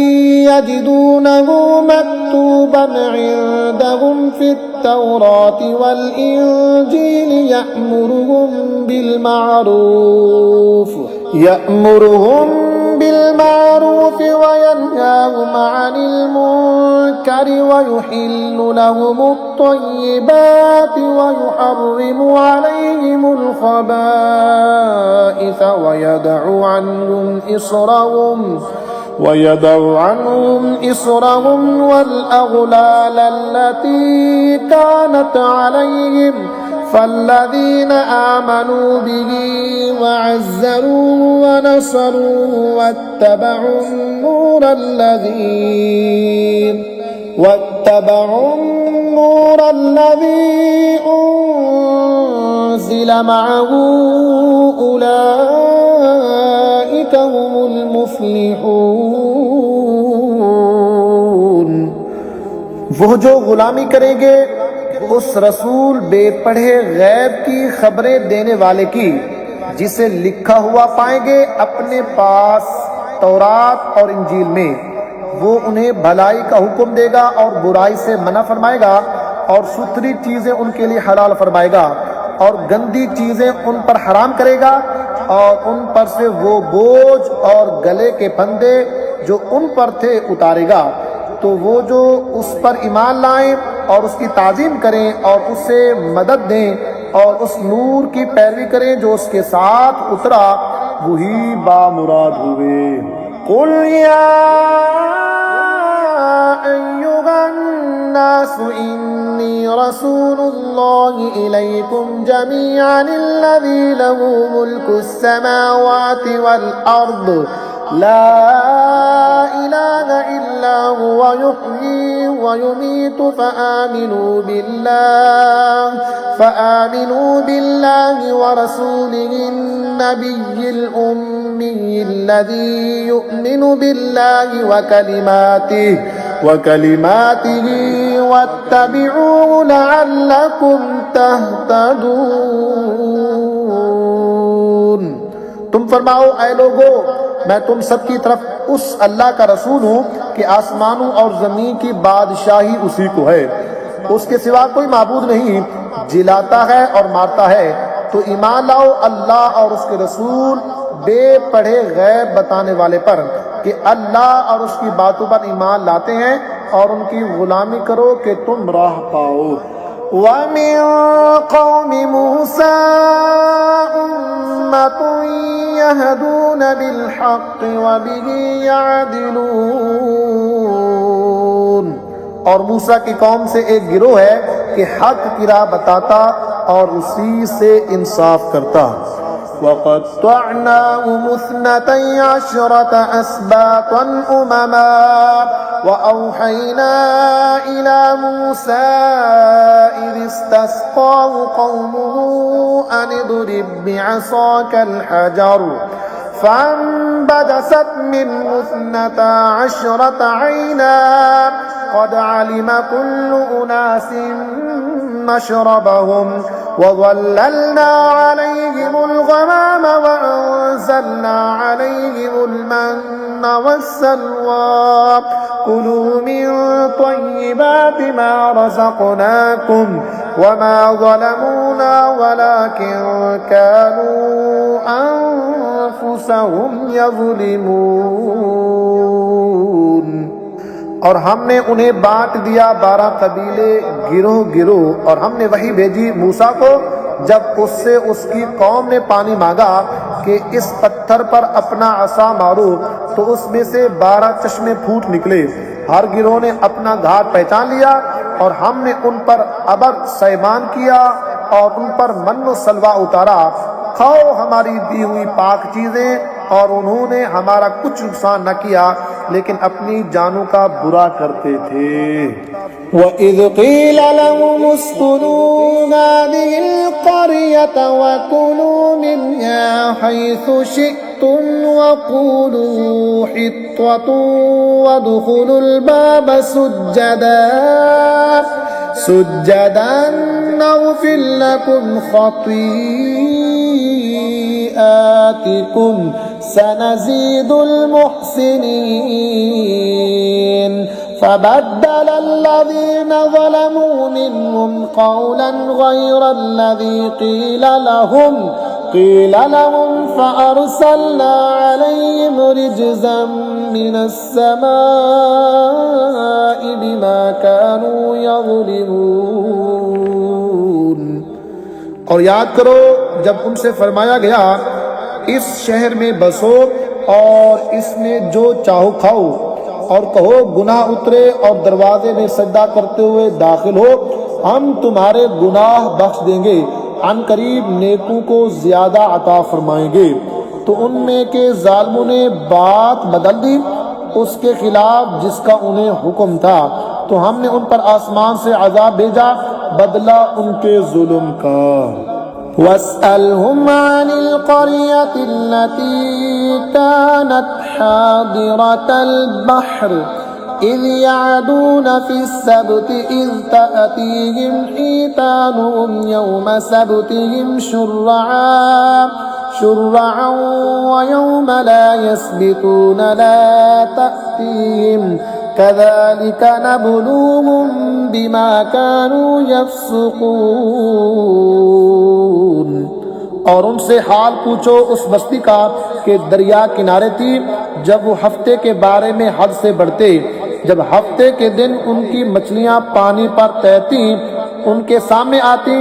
यजिदूनहु मक्तूबन इंदहुम फित तौराति वल इंजील यअमुरुहुम बिल मारूफ व यनहाहुम अनिल मुनकर व युहिल्लु लहुमुत तय्यिबाति व युहर्रिमु अलैहिमुल खबाइस व यदअु अन्हुम इस्रहुम वल अग़लाल अल्लती कानत अलैहिम फल्लज़ीना आमनू बिही वअज़्ज़रूहु वनसरूहु वत्तबऊन्नूरल्लज़ी उन्ज़िल मअहू उलाइका हुमुल मुफ़्लिहून। वो जो गुलामी करेंगे उस रसूल बेपढ़े गैब की खबरें देने वाले की, जिसे लिखा हुआ पाएंगे अपने पास तौरात और इंजील में। वो उन्हें भलाई का हुक्म देगा और बुराई से मना फरमाएगा, और सुथरी चीजें उनके लिए हलाल फरमाएगा और गंदी चीजें उन पर हराम करेगा, और उन पर से वो बोझ और गले के फंदे जो उन पर थे उतारेगा। तो वो जो उस पर ईमान लाएं और उसकी ताजीम करें और उसे मदद दें और उस नूर की पैरवी करें जो उसके साथ उतरा, वही बामुराद हुए। कुल या अय्युहन्नासु इन्नी रसूलुल्लाहि इलैकुम जमीअन अल्लज़ी लहू मुल्कुस्समावाति वल अर्द ला इलाहा इल्ला हुवा युह्यी व युमीतु फआमिनू बिल्लाहि व रसूलिहिन नबिय्यिल उम्मिय्यिल्लज़ी युमिनु बिल्लाहि व कलिमातिही वत्तबिऊहु लअल्लकुम तहतदून। तुम फरमाओ, ऐ लोगो, मैं तुम सबकी तरफ उस अल्लाह का रसूल हूँ कि आसमानों और जमीन की बादशाही उसी को है, उसके सिवा कोई माबूद नहीं, जिलाता है और मारता है। तो ईमान लाओ अल्लाह और उसके रसूल बेपढ़े गैब बताने वाले पर कि अल्लाह और उसकी बातों पर ईमान लाते हैं, और उनकी गुलामी करो कि तुम राह पाओ। वमिन कौमि मूसा उम्मतुन यहदून बिलहक़्क़ि व बिही यअदिलून। और मूसा की कौम से एक गिरोह है कि हक की राह बताता और उसी से इंसाफ करता। वक़त्तअनाहुम इस्नतै अशरत अस्बातन उममा वअौहैना इला मूसा इज़ इस्तस्क़ाहु क़ौमुहु अन इद्रिब बिअसाकल हजर फंबजसत मिन्हु इस्नता अशरत ऐना क़द अलिम कुल्लु उनासिन मशरबहुम वज़ल्ललना अलैहिमुल गमाम वअंज़लना अलैहिमुल मन्न वस्सलवा कुलू मिन तय्यिबाति मा रज़क़नाकुम वमा ज़लमूना वलाकिन कानू अनफुसहुम यज़लिमून। और हमने उन्हें बांट दिया 12 कबीले गिरोह गिरोह, और हमने वही भेजी मूसा को जब उससे उसकी कौम ने पानी मांगा कि इस पत्थर पर अपना असा मारो, तो उसमें से 12 चश्मे फूट निकले। हर गिरोह ने अपना घाट पहचान लिया, और हमने उन पर अबर सैमान किया और उन पर मन्नो सलवा उतारा। खाओ हमारी दी हुई पाक चीजें, और उन्होंने हमारा कुछ नुकसान न किया, लेकिन अपनी जानों का बुरा करते थे। वइज़ क़ील लहुम उस्कुनू हाज़िहिल क़रयत वकुलू मिन्हा हैसु शि'तुम वक़ूलू हित्वतुन वद्ख़ुलुल बाब सुज्जदन नग़फ़िर लकुम ख़तीआतिकुम सनज़ीदुल मुहसिनीन। फबद्दल الذين ظلموا منهم قولا غير الذي قيل لهم فأرسلنا عليهم رجزا من السماء بما كانوا يظلمون। और याद करो जब उनसे फरमाया गया, इस शहर में बसो और इसमें जो चाहो खाओ, और कहो गुनाह उतरे और दरवाजे में सजदा करते हुए दाखिल हो, हम तुम्हारे गुनाह बख्श देंगे। अनकरीब नेकों को ज्यादा अता फरमाएंगे। तो उनमें के जालिमों ने बात बदल दी उसके खिलाफ जिसका उन्हें हुक्म था, तो हमने उन पर आसमान से अजाब भेजा बदला उनके जुल्म का। वस्अलहुम अनिल क़रियतिल्लती कानत हादिरतल बहर इज़ यअदून फ़िस्सब्ति इज़ तअतीहिम हीतानुहुम यौम सब्तिहिम शुर्रअन व यौम ला यस्बितून ला तअतीहिम कज़ालिक नब्लूहुम बिमा कानू यफ़्सुकून। और उनसे हाल पूछो उस बस्ती का कि दरिया किनारे थी जब वो हफ्ते के बारे में हद से बढ़ते, जब हफ्ते के दिन उनकी मछलियां पानी पर तैरती उनके सामने आती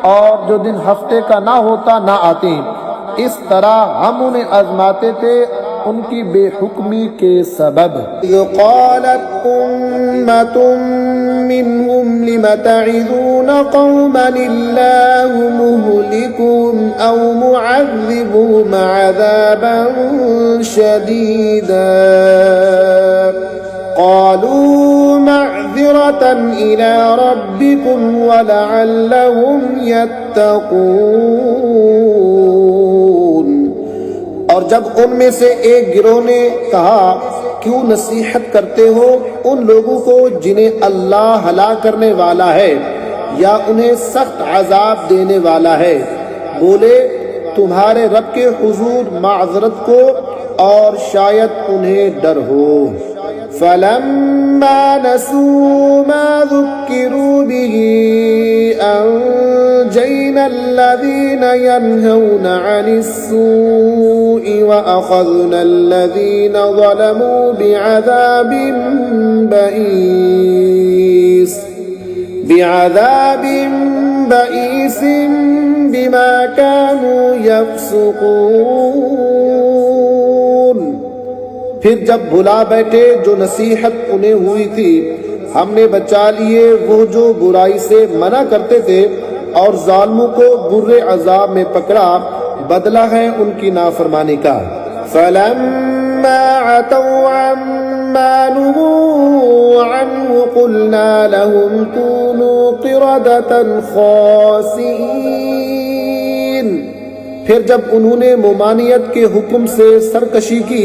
और जो दिन हफ्ते का ना होता ना आती। इस तरह हम उन्हें आजमाते थे उनकी बेहुक्मी के सबब। क़ालत उम्मतुम मिनहुम लिम तइज़ून क़ौमन इल्लाहु मुहलिकुहुम औ मुअज़्ज़िबुहुम अज़ाबन शदीदा क़ालू मअज़िरतन इला रब्बिकुम व लअल्लहुम यत्तक़ून। और जब उनमें से एक गिरोह ने कहा क्यों नसीहत करते हो उन लोगों को जिन्हें अल्लाह हलाक करने वाला है या उन्हें सख्त अजाब देने वाला है, बोले तुम्हारे रब के हुजूर माज़रत को और शायद उन्हें डर हो। फलम्मा नसू मा ज़ुक्किरू बिही अंजयना अल्लज़ीना यन्हौना अनिस्सूइ व अख़ज़ना अल्लज़ीना ज़लमू बिअज़ाबिन बईस बिमा कानू यफ़्सुकून। फिर जब भुला बैठे जो नसीहत उन्हें हुई थी हमने बचा लिए वो जो बुराई से मना करते थे और जालिमों को बुरे अजाब में पकड़ा, बदला है उनकी नाफरमानी का। फलम्मा अतौ अम्मा नुहू अन्हु क़ुलना लहुम कूनू क़िरदतन ख़ासिईन। फिर जब उन्होंने मुमानियत के हुक्म से सरकशी की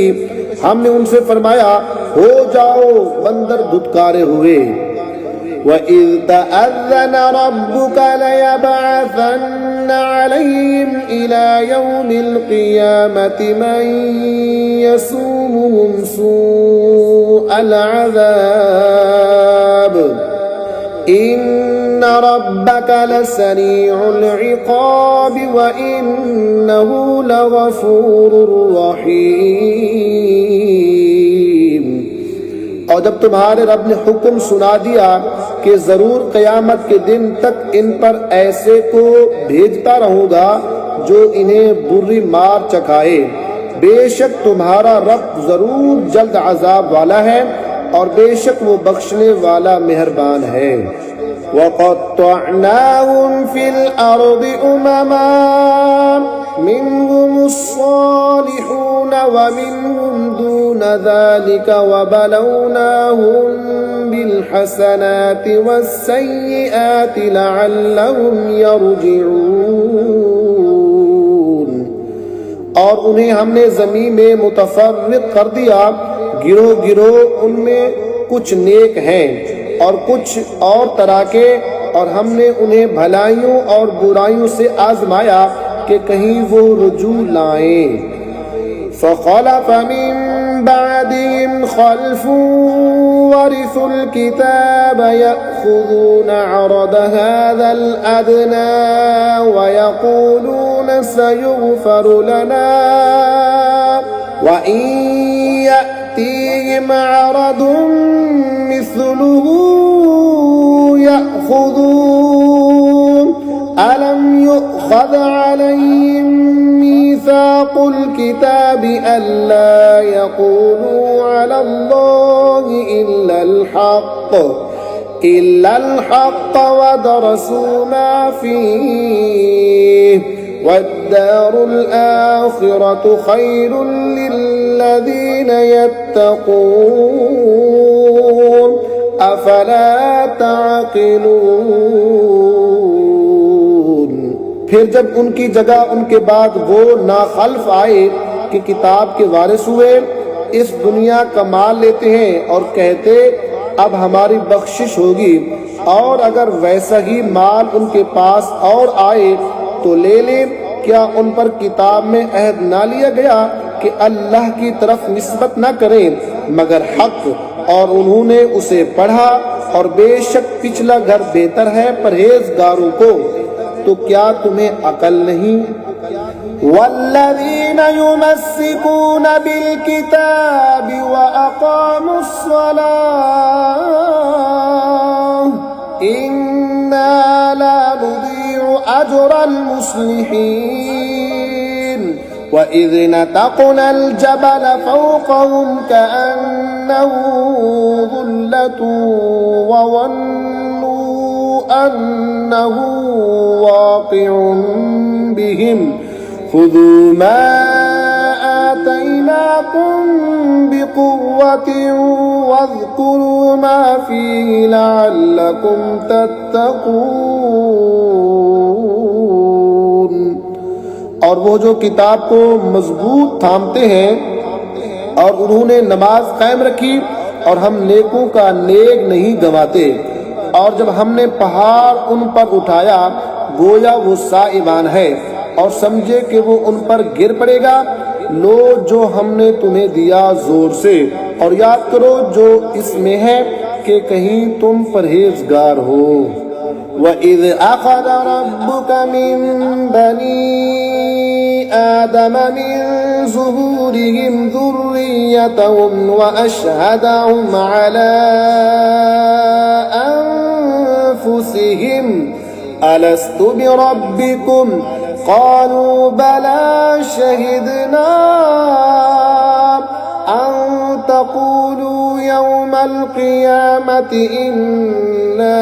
हमने उनसे फरमाया हो जाओ बंदर धुतकारे हुए। वइज़ तअज़्ज़न रब्बुका लयबअथन्न अलैहिम इला यौमिल क़ियामति मन यसूमुहुम सूअल अज़ाब इन्न रब्बका लसरीउल इक़ाब व इन्नहु लग़फ़ूरुर रहीम। और जब तुम्हारे रब ने हुक्म सुना दिया कि जरूर क़यामत के दिन तक इन पर ऐसे को भेजता रहूंगा जो इन्हें बुरी मार चखाए, बेशक तुम्हारा रब जरूर जल्द अजाब वाला है और बेशक वो बख्शने वाला मेहरबान है। वक़त्तअनाहुम फिल अर्दि उममा मिनहुमुस सालिहून व मिनहुम दून ज़ालिका व बलौनाहुम बिल हसनाति वस्सय्यिआति लअल्लहुम यरजिऊन। और उन्हें हमने ज़मीन में मुतफर्रिक़ कर दिया, गिरोह गिरोह उनमें कुछ नेक हैं और कुछ और तरह के, और हमने उन्हें भलाइयों और बुराइयों से आजमाया कि कहीं वो रुजू लाएं। फ़ख़लफ़ मिन बअदिहिम ख़ल्फ़ुन वरिसुल किताब यअख़ुज़ून अरद हाज़ल अदना व यक़ूलून सयुग़फ़रु लना व इन यअतीहिम अरदुन मिस्लुहु यअख़ुज़ून अलम युअख़ज़ अलैहिम मीसाक़ुल किताबि अल्ला यक़ूलू अलल्लाहि इल्लल हक़्क़ व दरसू मा फ़ीहि वद्दारुल आखिरतु खैरुल लिल्लज़ीना यत्तक़ून अफला ताक़िलून। फिर जब उनकी जगह उनके बाद वो नाखल्फ आए कि किताब के वारिस हुए, इस दुनिया का माल लेते हैं और कहते अब हमारी बख्शिश होगी, और अगर वैसा ही माल उनके पास और आए तो ले ले। क्या उन पर किताब में अहद ना लिया गया कि अल्लाह की तरफ निस्बत न करें मगर हक, और उन्होंने उसे पढ़ा, और बेशक पिछला घर बेहतर है परहेजगारों को। तो क्या तुम्हें अकल नहीं? वल्लज़ीना युमस्सिकूना बिलकिताबि व अक़ामुस्सलाह इन्ना ला नुदीउ अजरल मुस्लिहीन व इज़ नतक़नल जबल फ़ौक़हुम कअन्नहु ज़ुल्लतुन व ज़न्नू अन्नहु वाक़िउन बिहिम खुदू मा आतैनाकुम बिकुव्वतिन वज़्कुरू मा फ़ीहि लअल्लकुम तत्तक़ून। और वो जो किताब को मजबूत थामते हैं और उन्होंने नमाज कायम रखी, और हम नेकों का नेक नहीं गंवाते। और जब हमने पहाड़ उन पर उठाया गोया वो साइबान है, और समझे कि वो उन पर गिर पड़ेगा। लो जो हमने तुम्हें दिया जोर से, और याद करो जो इसमें है कि कहीं तुम परहेजगार हो। वइज़ अख़ज़ रब्बुक मिन बनी आदम मिन ज़ुहूरिहिम ज़ुर्रिय्यतहुम व अशहदहुम अला अनफुसिहिम अलस्तु बिरब्बिकुम क़ालू बला शहिदना अन तक़ूलू यौमल क़ियामति इन्ना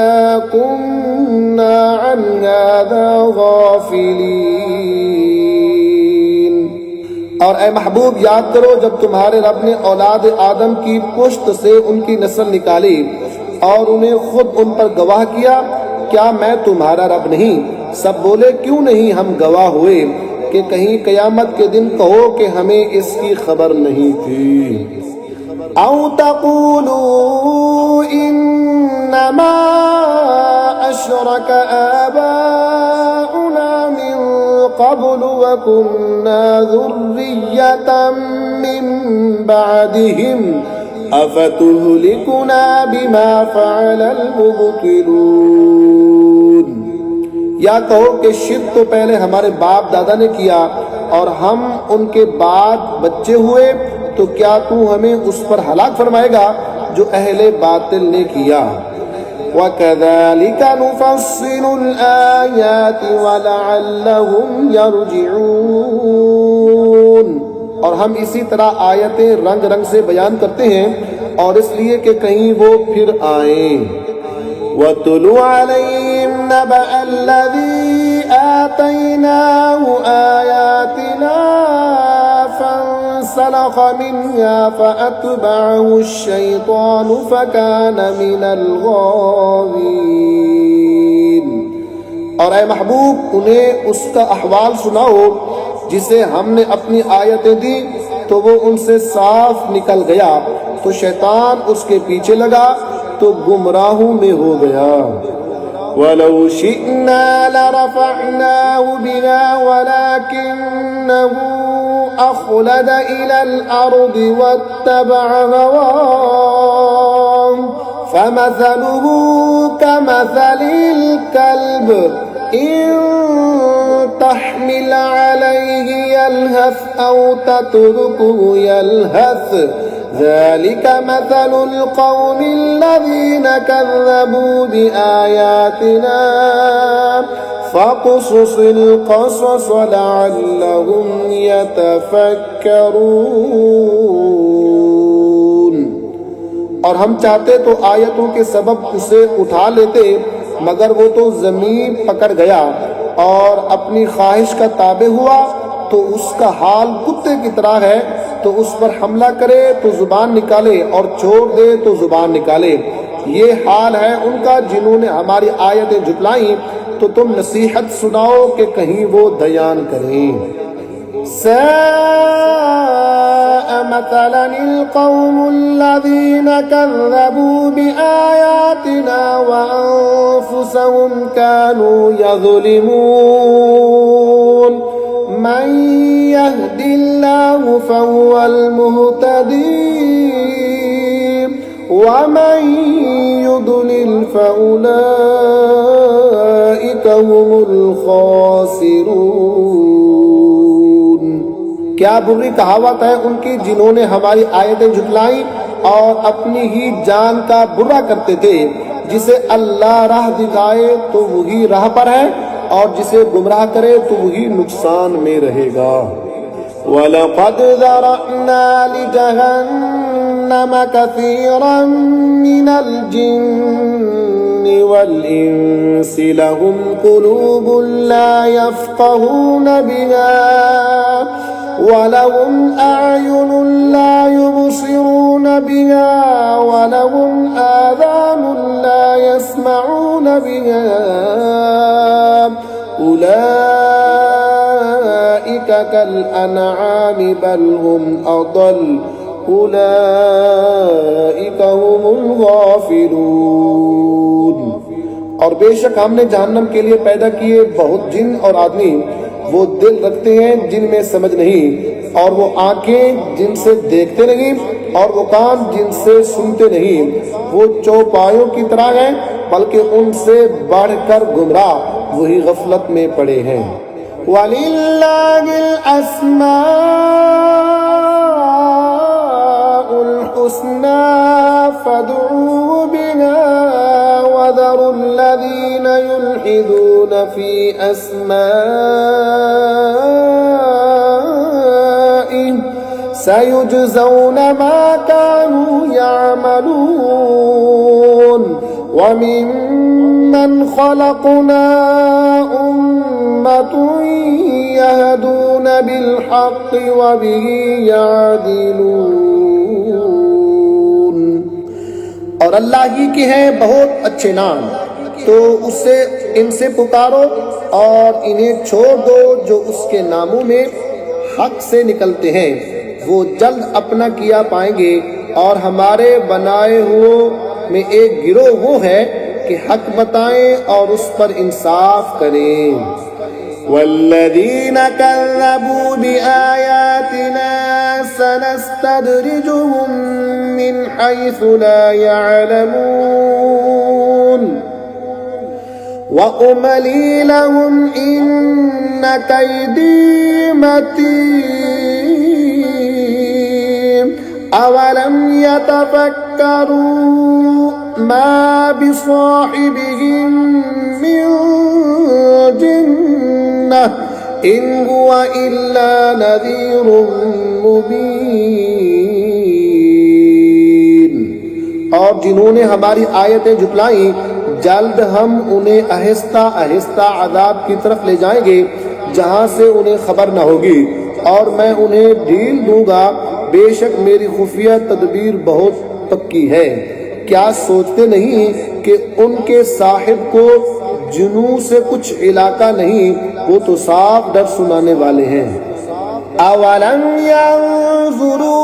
कुन्ना अन हाज़ा गाफ़िलीन। और ए महबूब याद करो जब तुम्हारे रब ने औलाद आदम की पुश्त से उनकी नस्ल निकाली और उन्हें खुद उन पर गवाह किया, क्या मैं तुम्हारा रब नहीं? सब बोले क्यों नहीं हम गवाह हुए, कि कहीं कयामत के दिन कहो कि हमें इसकी खबर नहीं थी। औ तक़ूलू इन्नमा अशरक आबाउना मिन क़ब्लु व कुन्ना ज़ुर्रिय्यतम मिन बअदिहिम अफ़तुहलिकुना बिमा फ़अलल मुब्तिलून। या कहो कि शिर्क तो पहले हमारे बाप दादा ने किया और हम उनके बाद बच्चे हुए, तो क्या तू हमें उस पर हलाक फरमाएगा जो अहले बातिल ने किया। वकज़ालिका नुफ़स्सिलुल आयाति वलअल्लहुम यरजिऊन। और हम इसी तरह आयतें रंग रंग से बयान करते हैं, और इसलिए कि कहीं वो फिर आए। वतुलु अलैहिम नबअल्लज़ी आतैनाहु आयातिना फंसलख़ मिन्हा फ़अत्बअहु अश-शैतानु फ़कान मिनल गावीन। और ए महबूब उन्हें उसका अहवाल सुनाओ जिसे हमने अपनी आयतें दी तो वो उनसे साफ निकल गया, तो शैतान उसके पीछे लगा तो गुमराहों में हो गया। वलौ शिअना लरफ़अनाहु बिहा वलाकिन्नहु अख़लद इलल अर्दि वत्तबअ हवाहु फमसलुहु कमसलिल कल्ब इन तहमिल अलैहि यल्हस औ तत्रुकहु यल्हस ज़ालिका मसलुल क़ौमिल्लज़ीना कज़्ज़बू बिआयातिना फ़क़ुसुसिल क़सस लअल्लहुम यतफ़क्करून। और हम चाहते तो आयतों के सबब उसे उठा लेते, मगर वो तो ज़मीन पकड़ गया। और अपनी ख्वाहिश का ताबे हुआ तो उसका हाल कुत्ते की तरह है, तो उस पर हमला करे तो जुबान निकाले और छोड़ दे तो जुबान निकाले। ये हाल है उनका जिन्होंने हमारी आयतें झुटलाई, तो तुम नसीहत सुनाओ कि कहीं वो दयान करें। मतलनिल कौमुल्लज़ीना कज़्ज़बू बिआयातिना व अनफुसहुम कानू यज़लिमून मन यहदिल्लाहु फहुवल मुहतदी व मन युद्लिल फउलाइका हुमुल खासिरून। क्या बुरी कहावत है उनकी जिन्होंने हमारी आयतें झुटलाई और अपनी ही जान का बुरा करते थे। जिसे अल्लाह राह दिखाए तो वही राह पर है, और जिसे गुमराह करे तो वही नुकसान में रहेगा। वलक़द ज़रअना लिजहन्नम कसीरन मिनल जिन्नि वल इंसि लहुम कुलूबुन ला यफ़क़हून बिहा वलहुम अअयुनुन ला युबसिरून बिहा वलहुम आज़ानुन ला यस्मऊन बिहा उलाइका कल अनआमि बल हुम अदल उलाइका हुमुल गाफिलून। और बेशक हमने जहन्नम के लिए पैदा किए बहुत जिन और आदमी, वो दिल रखते हैं जिनमें समझ नहीं, और वो आंखें जिनसे देखते नहीं, और वो कान जिनसे सुनते नहीं। वो चौपायों की तरह हैं, बल्कि उनसे बढ़कर गुमराह वही गफलत में पड़े हैं। वलिल्लाहिल अस्माउल हुस्ना फदऊहु बिहा वज़रुल्लज़ीना युल्हिदून फी अस्माइहि सयुजज़ौना मा कानू यअमलून वमिम्मन खलक़ना उम्मतुन यहदून बिलहक़्क़ि वबिही यअदिलून। और अल्लाह ही के हैं बहुत अच्छे नाम, तो उससे इनसे पुकारो और इन्हें छोड़ दो जो उसके नामों में हक से निकलते हैं। वो जल्द अपना किया पाएंगे। और हमारे बनाए हुए में एक गिरोह वो है कि हक बताएं और उस पर इंसाफ करें। वल्लज़ीना कज़्ज़बू बिआयातिना सनस्तदरिजुहुम मिन हैसु ला यअलमून व उमली लहुम इन्न कैदी मतीन अवलम यतफक्करू मा बिसाहिबिहिम मिन जिन्नह इन हुवा इल्ला नज़ीरुम मुबीन। और जिन्होंने हमारी आयतें झुटलाई, जल्द हम उन्हें आहिस्ता आहिस्ता अज़ाब की तरफ ले जाएंगे जहां से उन्हें खबर न होगी, और मैं उन्हें ढील दूंगा। बेशक मेरी खुफिया तदबीर बहुत पक्की है। क्या सोचते नहीं कि उनके साहिब को जुनू से कुछ इलाका नहीं, वो तो साफ डर सुनाने वाले हैं। अवलम यंज़ुरू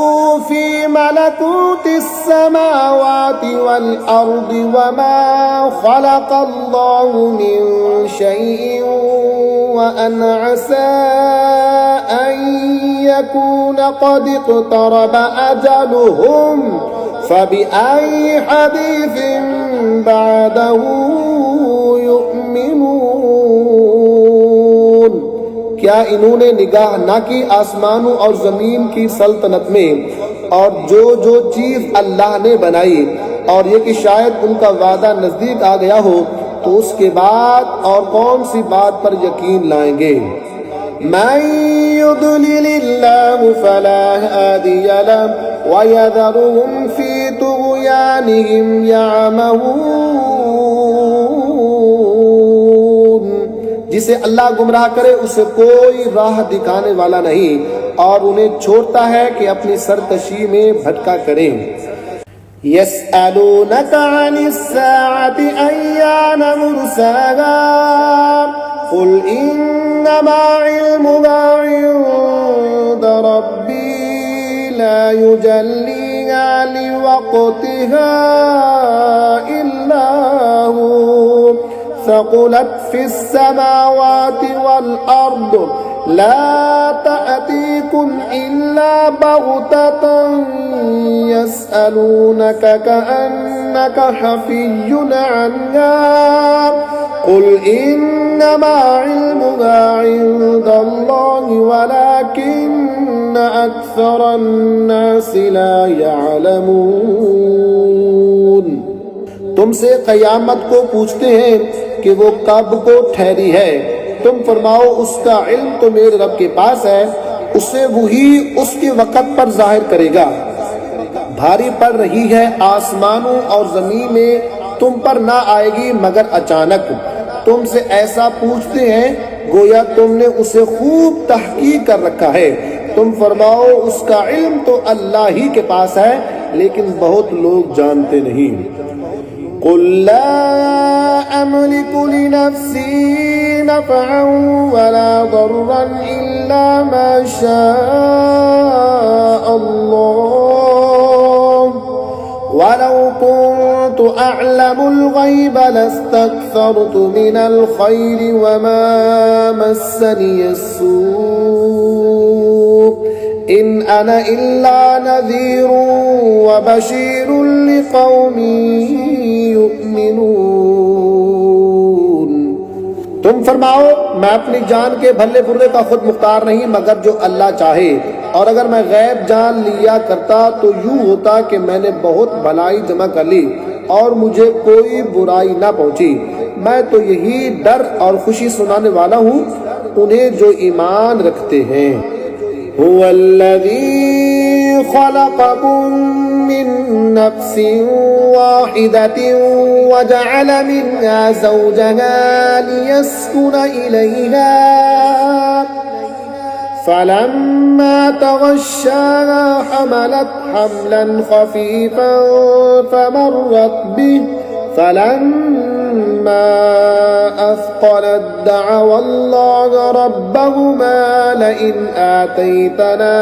फी मलकूतिस समावाति वल अर्दि वमा खलक़ल्लाहु मिन शैइन व अन असा अन यकून क़द इक़्तरब अजलुहुम फबिअय्यि हदीसिन बअदहु यु'मिनून। क्या इन्होंने निगाह ना की आसमानों और जमीन की सल्तनत में, और जो जो चीज अल्लाह ने बनाई, और ये कि शायद उनका वादा नजदीक आ गया हो, तो उसके बाद और कौन सी बात पर यकीन लाएंगे। मन युद्लिलिल्लाहु फला हादिय लहु व यज़रुहुम फी तुग़यानिहिम यअमहून। जिसे अल्लाह गुमराह करे उसे कोई राह दिखाने वाला नहीं, और उन्हें छोड़ता है कि अपनी सरकशी में भटका करें। यस्अलूनका अनिस्साअति अय्यान मुरसाहा कुल इन्नमा इल्मुहा इंद रब्बी ला युजल्लिहा लिवक्तिहा इल्ला हु सक़ुलत फिस समावाति वल अर्द ला तअतीकुम इल्ला बग़ततन यस्अलूनका कअन्नका हफ़िय्युन अन्हा कुल इन्नमा इल्मुहा इंदल्लाहि वलाकिन्न अक्सरन्नासि ला यअलमून। तुमसे क़यामत को पूछते हैं कि वो कब को ठहरी है, तुम फरमाओ उसका इल्म तो मेरे रब के पास है, उसे वही उसके वक़्त पर जाहिर करेगा। भारी पड़ रही है आसमानों और ज़मीन में, तुम पर ना आएगी मगर अचानक। तुमसे ऐसा पूछते हैं गोया तुमने उसे खूब तहकीक कर रखा है, तुम फरमाओ उसका इल्म तो अल्लाह ही के पास है, लेकिन बहुत लोग जानते नहीं। कुल ला अमलिकु लिनफ्सी नफ़अन वला दर्रन इल्ला मा शाअ अल्लाह वलौ कुन्तु अअलमुल गैब लस्तक्थरतु मिनल खैरि वमा मस्सनियस्सू इन अना इल्ला नज़ीरुन व बशीरुन लिक़ौमिन युमिनून। तुम फरमाओ मैं अपनी जान के भले बुरे का खुद मुख्तार नहीं मगर जो अल्लाह चाहे, और अगर मैं गैब जान लिया करता तो यूं होता कि मैंने बहुत भलाई जमा कर ली और मुझे कोई बुराई ना पहुंची। मैं तो यही डर और खुशी सुनाने वाला हूँ उन्हें जो ईमान रखते हैं। हुवल्लज़ी खलक़कुम मिन नफ्सिन वाहिदतिन वजअल मिन्हा ज़ौजहा लियस्कुन इलैहा फलम्मा तग़श्शाहा हमलत हम्लन खफ़ीफ़न फमर्रत बिही फलम्मा अथक़लत दअवा अल्लाह रब्बहुमा लइन आतैतना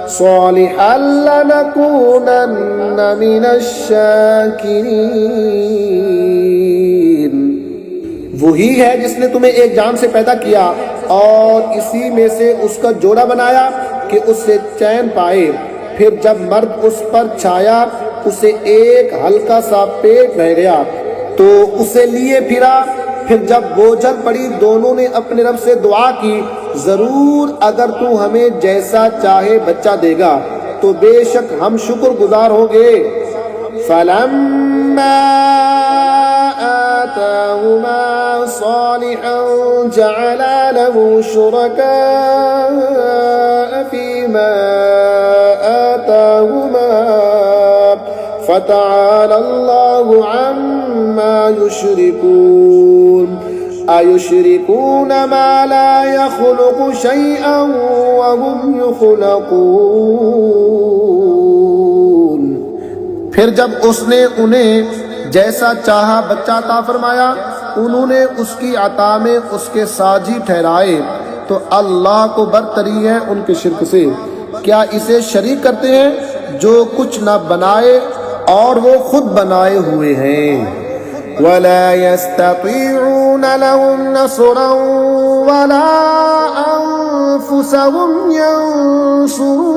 सालिहन लनकूनन्न मिनश शाकिरीन। वही है जिसने तुम्हें एक जान से पैदा किया और इसी में से उसका जोड़ा बनाया कि उससे चैन पाए, फिर जब मर्द उस पर छाया उसे एक हल्का सा पेट रह गया तो उसे लिए फिरा। फिर जब बोझल पड़ी दोनों ने अपने रब से दुआ की, जरूर अगर तू हमें जैसा चाहे बच्चा देगा तो बेशक हम शुक्रगुजार होंगे। फलम्मा आताहुमा सालिहन जअला लहू शुरका फीमा आताहुमा फतआला अल्लाहु अम्मा युश्रिकून। अयुश्रिकून मा ला यख़्लुक़ु शैअन व हुम युख़्लक़ून। फिर जब उसने उन्हें जैसा चाहा बच्चा अता फरमाया, उन्होंने उसकी अता में उसके साजी ठहराए, तो अल्लाह को बरतरी है उनके शिर्क से। क्या इसे शरीक करते हैं जो कुछ न बनाए और वो खुद बनाए हुए हैं। वला यस्ततीऊन लहुम नस्रन वला अनफुसहुम यंसुरून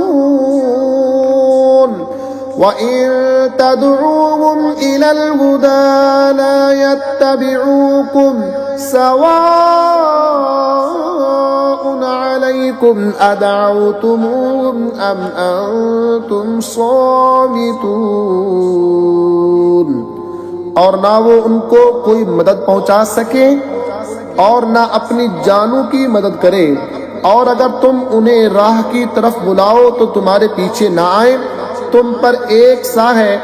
व इन तदऊहुम इलल हुदा ला यत्तबिऊकुम सवाउन अलैकुम अदअवतुमुहुम अम अंतुम सामितून। और ना वो उनको कोई मदद पहुंचा सके और ना अपनी जानों की मदद करे, और अगर तुम उन्हें राह की तरफ बुलाओ तो तुम्हारे पीछे ना आए। तुम पर एक सा है,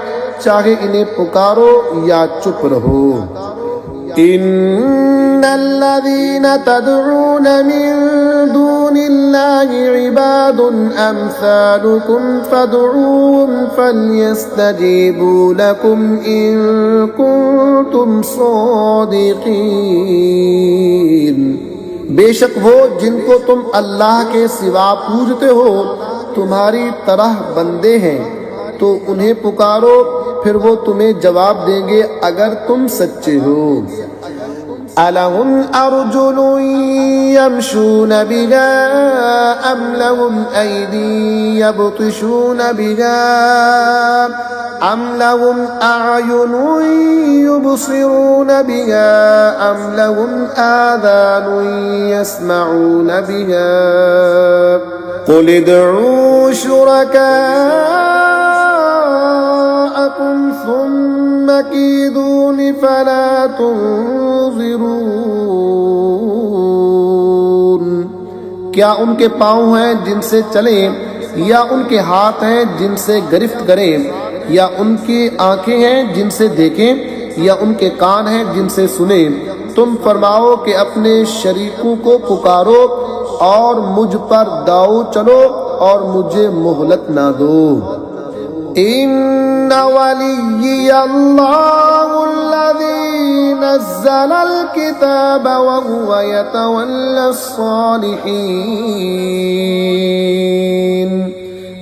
चाहे इन्हें पुकारो या चुप रहो। इन्नल्लज़ीना तदऊन मिन दूनिल्लाहि इबादुन अमसालुकुम फदऊहुम फल्यस्तजीबू लकुम इन कुंतुम सादिकीन। बेशक वो जिनको तुम अल्लाह के सिवा पूजते हो तुम्हारी तरह बंदे हैं, तो उन्हें पुकारो फिर वो तुम्हें जवाब देंगे अगर तुम सच्चे हो। अलहुम अर्जुलुन यमशून बिहा अम लहुम ऐदी यबतिशून बिहा अम लहुम अयुनुन युबसिरून बिहा अम लहुम आज़ानुन यस्मऊन बिहा कुल उदऊ शुरकाअकुम सुम्म कीदूनि फला तुनज़िरून। क्या उनके पाँव हैं जिनसे चलें, या उनके हाथ हैं जिनसे गिरफ्त करें, या उनकी आंखें हैं जिनसे देखें, या उनके कान हैं जिनसे सुने। तुम फरमाओ कि अपने शरीकों को पुकारो और मुझ पर दाओ चलो और मुझे मोहलत ना दो। इन्ना वलिय्यल्लाहुल्लज़ी नज़्ज़लल किताब व हुवा यतवल्लस्सालिहीन।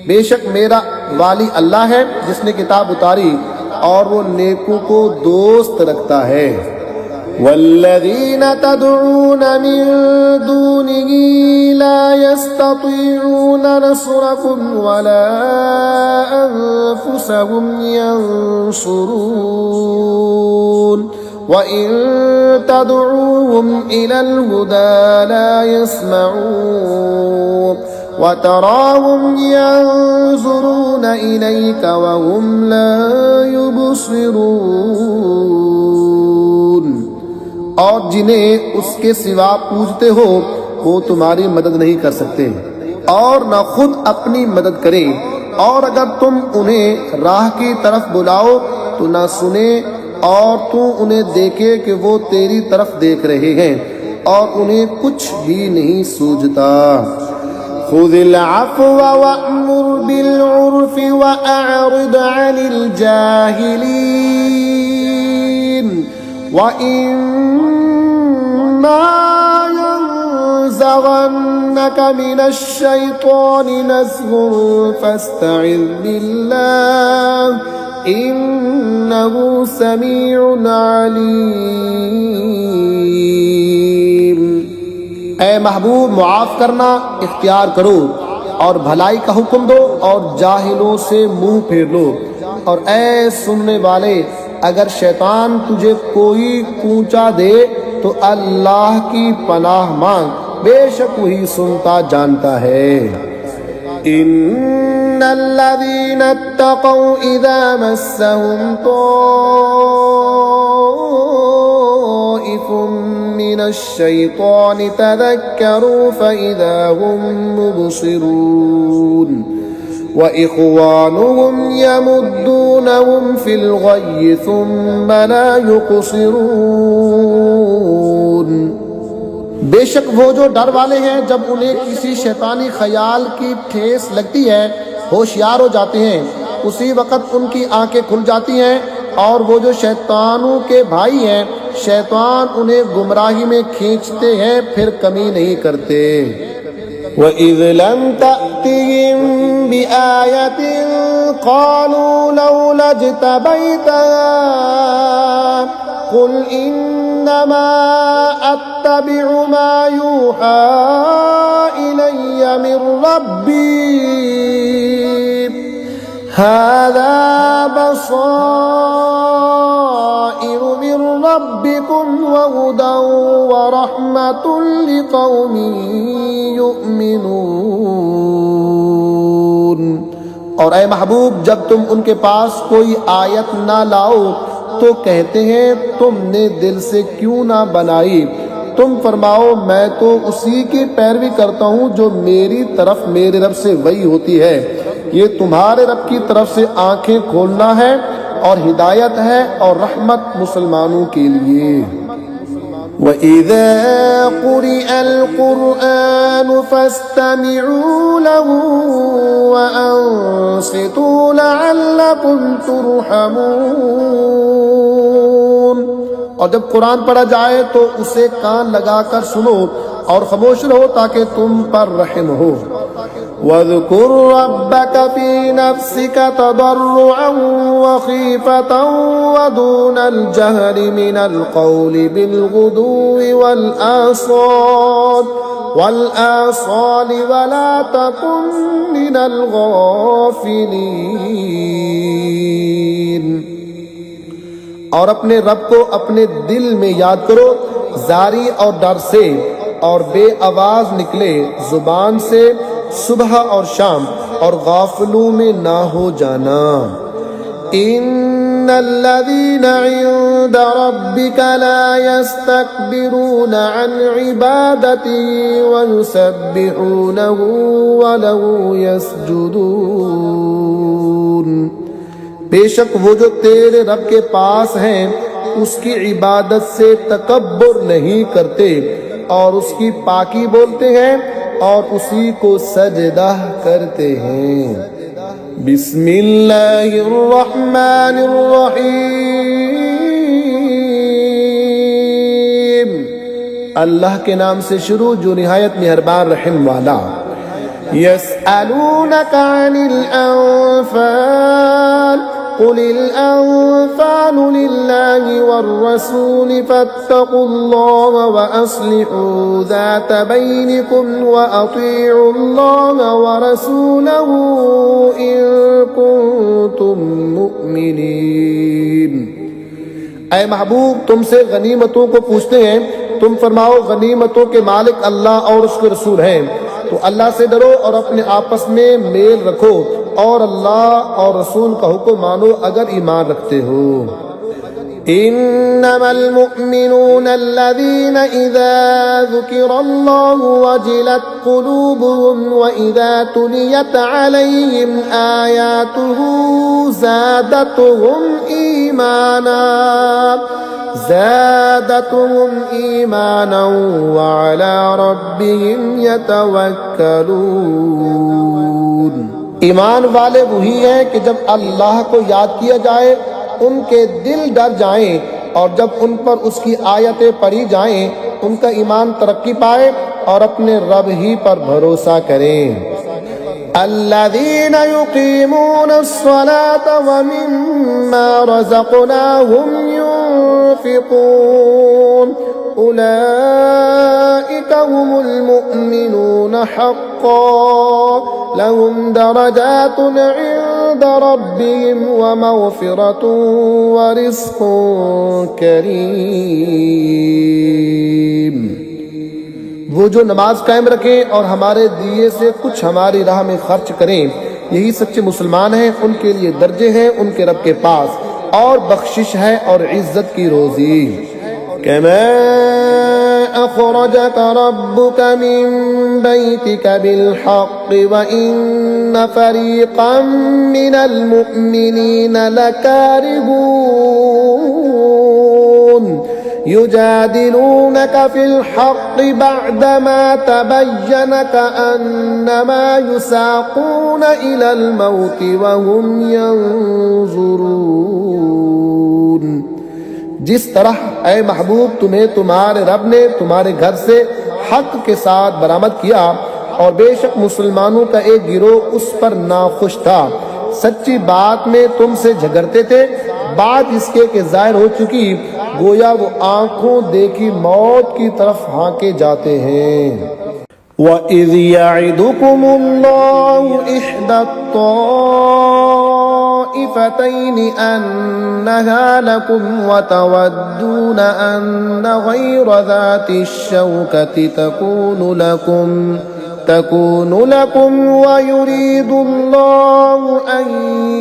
बेशक मेरा वाली अल्लाह है जिसने किताब उतारी और वो नेकों को दोस्त रखता है। वल्लज़ीना तदऊन मिन दूनिही ला यस्ततीऊन नस्रकुम वला अनफुसहुम यंसुरून व इन तदऊहुम इलल हुदा ला यस्मऊन व तराहुम यंजुरून इलैक व हुम ला युबसिरून। और जिन्हें उसके सिवा पूजते हो वो तुम्हारी मदद नहीं कर सकते और न खुद अपनी मदद करें, और अगर तुम उन्हें राह की तरफ बुलाओ तो न सुने और तू उन्हें देखे कि वो तेरी तरफ देख रहे हैं और उन्हें कुछ भी नहीं सूझता। खुज़िल अफ़्व वअमुर बिल उर्फ़ि वअअरिद अनिल जाहिलीन वइम्मा यंज़गन्नक मिनश शैतानि नज़्ग़ुन फ़स्तइज़ बिल्लाह इन्नहु समीउन अलीम। ऐ महबूब, मुआफ़ करना इख्तियार करो और भलाई का हुक्म दो और जाहिलों से मुंह फेर लो। और ऐ सुनने वाले, अगर शैतान तुझे कोई कूचा दे तो अल्लाह की पनाह मांग, बेशक वही सुनता जानता है। इन्नल्लज़ीना इत्तक़ौ इज़ा मस्सहुम ताइफ़ुम मिनश शैतानि तज़क्करू फ़इज़ा हुम मुबसिरून व इख़वानुहुम यमुद्दूनहुम फ़िल ग़य्यि थुम्मा ला युक़सिरून। बेशक वो जो डर वाले हैं जब उन्हें किसी शैतानी ख्याल की ठेस लगती है होशियार हो जाते हैं, उसी वक़्त उनकी आंखें खुल जाती हैं। और वो जो शैतानों के भाई हैं, शैतान उन्हें गुमराही में खींचते हैं फिर कमी नहीं करते। वइज़ लम तअतिहिम बिआयतिन क़ालू लौला इज्तबैतहा क़ुल इन्नमा अत्तबिउ मा यूहा इलय्य मिन रब्बी हाज़ा बसाइरु मिन रब्बिकुम व हुदन व रहमतुन लिक़ौमिन युमिनून। और ऐ महबूब, जब तुम उनके पास कोई आयत ना लाओ तो कहते हैं तुमने दिल से क्यों ना बनाई। तुम फरमाओ मैं तो उसी की पैरवी करता हूँ जो मेरी तरफ मेरे रब से वही होती है। ये तुम्हारे रब की तरफ से आंखें खोलना है और हिदायत है और रहमत मुसलमानों के लिए। वइज़ा क़ुरिअल क़ुरआन फ़स्तमिऊ लहू वअन्सितू लअल्लकुम तुरहमून। और जब कुरान पढ़ा जाए तो उसे कान लगाकर सुनो और खामोश रहो ताकि तुम पर रहम हो। वज़कुर रब्बक फ़ी नफ़्सिक तदर्रुअन व ख़ीफ़तन व दूनल जहरि मिनल क़ौलि बिलग़ुदुव्वि वल आसाल वला तकुन मिनल गाफ़िलीन। और अपने रब को अपने दिल में याद करो जारी और डर से, और बेआवाज निकले जुबान से सुबह और शाम, और गाफिलों में ना हो जाना। इन्नल्लज़ीना इंद रब्बिका ला यस्तकबिरून अन इबादतिही व युसब्बिहूनहु व लहू यसजुदून। बेशक वो जो तेरे रब के पास हैं उसकी इबादत से तकब्बुर नहीं करते और उसकी पाकी बोलते हैं और उसी को सजदा करते हैं। बिस्मिल्लाहिर्रहमानिर्रहीम। अल्लाह के नाम से शुरू जो निहायत मेहरबान रहम वाला। यसअलूनका अनिल अनफाल कुलिल अनफालु लिल्लाहि वर्रसूल फत्तकुल्लाह व अस्लिहू ज़ात बैनिकुम व अतीउल्लाह व रसूलहू इन कुंतुम मुमिनीन। ऐ महबूब तुमसे गनीमतों को पूछते हैं, तुम फरमाओ गनीमतों के मालिक अल्लाह और उसके रसूल हैं। तो अल्लाह से डरो और अपने आपस में मेल रखो और अल्लाह और रसूल का हुक्म मानो अगर ईमान रखते हो। इन्नमल मुअमिनून अल्लज़ीना इज़ा ज़ुकिरल्लाहु वजिलत क़ुलूबुहुम व इज़ा तुलियत अलैहिम आयातुहु ज़ादतहुम ईमाना व अला रब्बिहिम यतवक्कलून। ईमान वाले वही हैं कि जब अल्लाह को याद किया जाए उनके दिल डर जाएं, और जब उन पर उसकी आयतें पढ़ी जाएं उनका ईमान तरक्की पाए और अपने रब ही पर भरोसा करें। अल्लज़ीना युक़ीमूनस्सलात व मिम्मा रज़क़नाहुम युनफ़िक़ून उलाइका हुमुल मुअमिनून हक़्क़न लहुम दरजातुन इंद रब्बिहिम व मग़फ़िरतुन व रिज़्क़ुन करीम। वो जो नमाज कायम रखें और हमारे दिए से कुछ हमारी राह में खर्च करें, यही सच्चे मुसलमान हैं। उनके लिए दर्जे हैं उनके रब के पास और बख्शिश है और इज्जत की रोजी। कमा अखरजक रब्बुक मिन बैतिक बिलहक़्क़ व इन्न फरीक़न मिनल मुअमिनीन लकारिहून युजादिलूनक फिल हक़्क़ बअदमा तबय्यन कअन्नमा युसाक़ून इलल मौति व हुम यंज़ुरून। जिस तरह ऐ महबूब तुम्हें तुम्हारे रब ने तुम्हारे घर से हक के साथ बरामद किया, और बेशक मुसलमानों का एक गिरोह उस पर नाखुश था, सच्ची बात में तुमसे झगड़ते थे, बात इसके के जाहिर हो चुकी, गोया वो आंखों देखी मौत की तरफ हांके जाते हैं। वइज़ यइदुकुमुल्लाहु इहदा ताइफ़तैनि अन्नहा लकुम व तवद्दून अन्न गैर ज़ाति शौकति तकूनु लकुम व युरीदुल्लाहु अन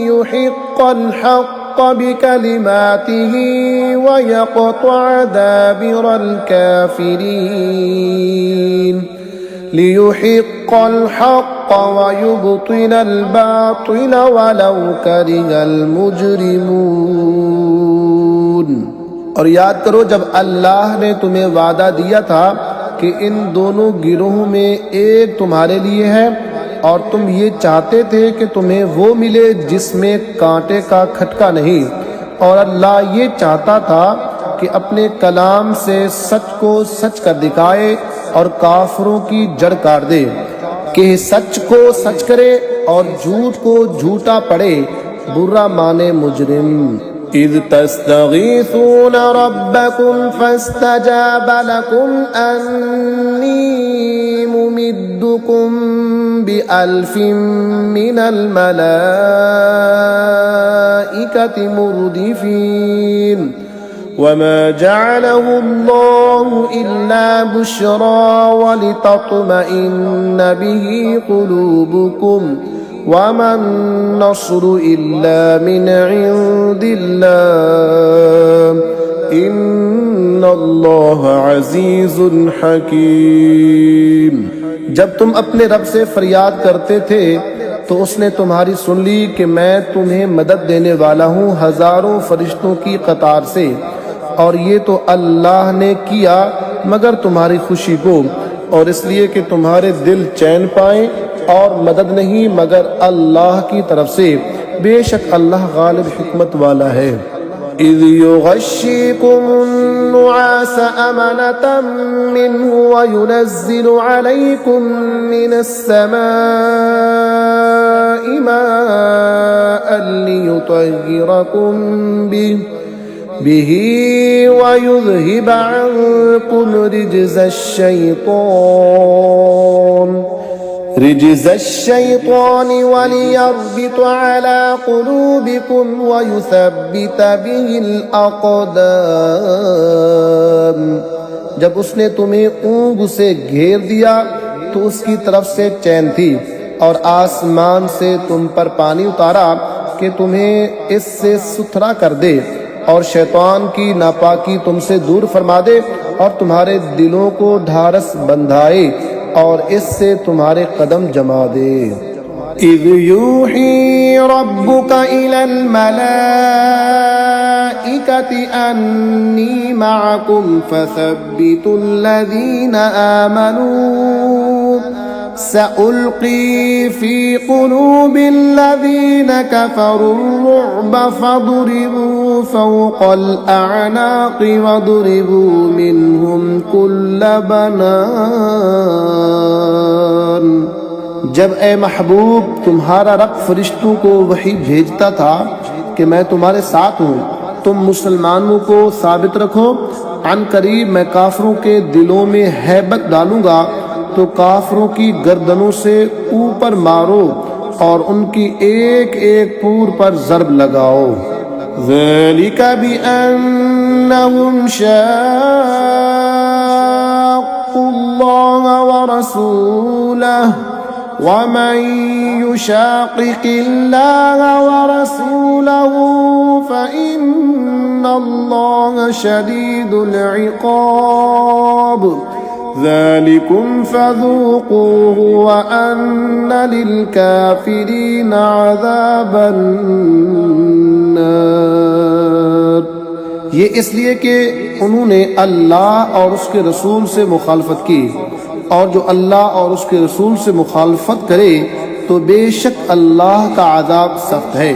युहिक़्क़ल हक़्क़ बिकलिमातिही व यक़तअ दाबिरल काफ़िरीन लियुहिक़्क़ल हक़्क़ व युब्तिलल बातिल वलौ करिहल मुजरिमून। और याद करो जब अल्लाह ने तुम्हें वादा दिया था कि इन दोनों गिरोहों में एक तुम्हारे लिए है और तुम ये चाहते थे कि तुम्हें वो मिले जिसमें कांटे का खटका नहीं, और अल्लाह ये चाहता था कि अपने कलाम से सच को सच कर दिखाए और काफिरों की जड़ काट दे, कि सच को सच करे और झूठ को झूठा पड़े, बुरा माने मुजरिम। इज़ तस्तगीसून रब्बकुम फस्तजाब लकुम अन्नी मुमिद्दुकुम बिअल्फिन मिनल मलाइकति मुर्दिफीन वमा जअलहु अल्लाहु इल्ला बुश्रा वलितत्मइन्न बिही कुलूबुकुम वमन नस्रु इल्ला मिन इंदिल्लाह इन्नल्लाह अज़ीज़ुन हकीम। जब तुम अपने रब से फरियाद करते थे तो उसने तुम्हारी सुन ली कि मैं तुम्हें मदद देने वाला हूँ हजारों फरिश्तों की कतार से, और ये तो अल्लाह ने किया मगर तुम्हारी खुशी को, और इसलिए कि तुम्हारे दिल चैन पाएं, और मदद नहीं मगर अल्लाह की तरफ से, बेशक अल्लाह गालिब हिकमत वाला है। इज़ युग़श्शिकुमुन्नुआस अमनतम मिन्हु व युनज़्ज़िलु अलैकुम मिनस्समाइ माअन लियुत्तहिरकुम बिही व युज़हिब अन्कुम रिज्ज़ अश्शैतान वलियर्बित अला कुलूबिकुम व युसब्बित बिहिल अक़दाम। जब उसने तुम्हें ऊँग से घेर दिया तो उसकी तरफ से चैन थी, और आसमान से तुम पर पानी उतारा कि तुम्हें इससे सुथरा कर दे, और शैतान की नापाकी तुमसे दूर फरमा दे, और तुम्हारे दिलों को ढारस बंधाए, और इससे तुम्हारे कदम जमा दे। इज़ यूही रब्बुका इलल मलाइकति अन्नी मअकुम फसब्बितुल लज़ीना आमनू सउल्क़ी फ़ी क़ुलूबिल लज़ीना कफ़रुर्रुअब फ़ज़रिबू फ़ौक़ल अअनाक़ि वज़रिबू मिनहुम कुल्ल बनान। जब ए महबूब तुम्हारा रब फरिश्तों को वही भेजता था कि मैं तुम्हारे साथ हूँ, तुम मुसलमानों को साबित रखो, अन करीब मैं काफिरों के दिलों में हैबत डालूंगा, तो काफिरों की गर्दनों से ऊपर मारो और उनकी एक एक पूर पर ज़र्ब लगाओ। ज़ालिका बिअन्नहुम शाक़्क़ुल्लाह व रसूलहु वमन युशाक़िक़िल्लाह व रसूलहु फ़इन्नल्लाह शदीदुल इक़ाब। ज़ालिकुम फ़ज़ूक़ूहु व अन्न लिलकाफ़िरीन अज़ाबन नार। ये इसलिए कि उन्होंने अल्लाह और उसके रसूल से मुखालफत की, और जो अल्लाह और उसके रसूल से मुखालफत करे तो बेशक अल्लाह का अज़ाब सख्त है।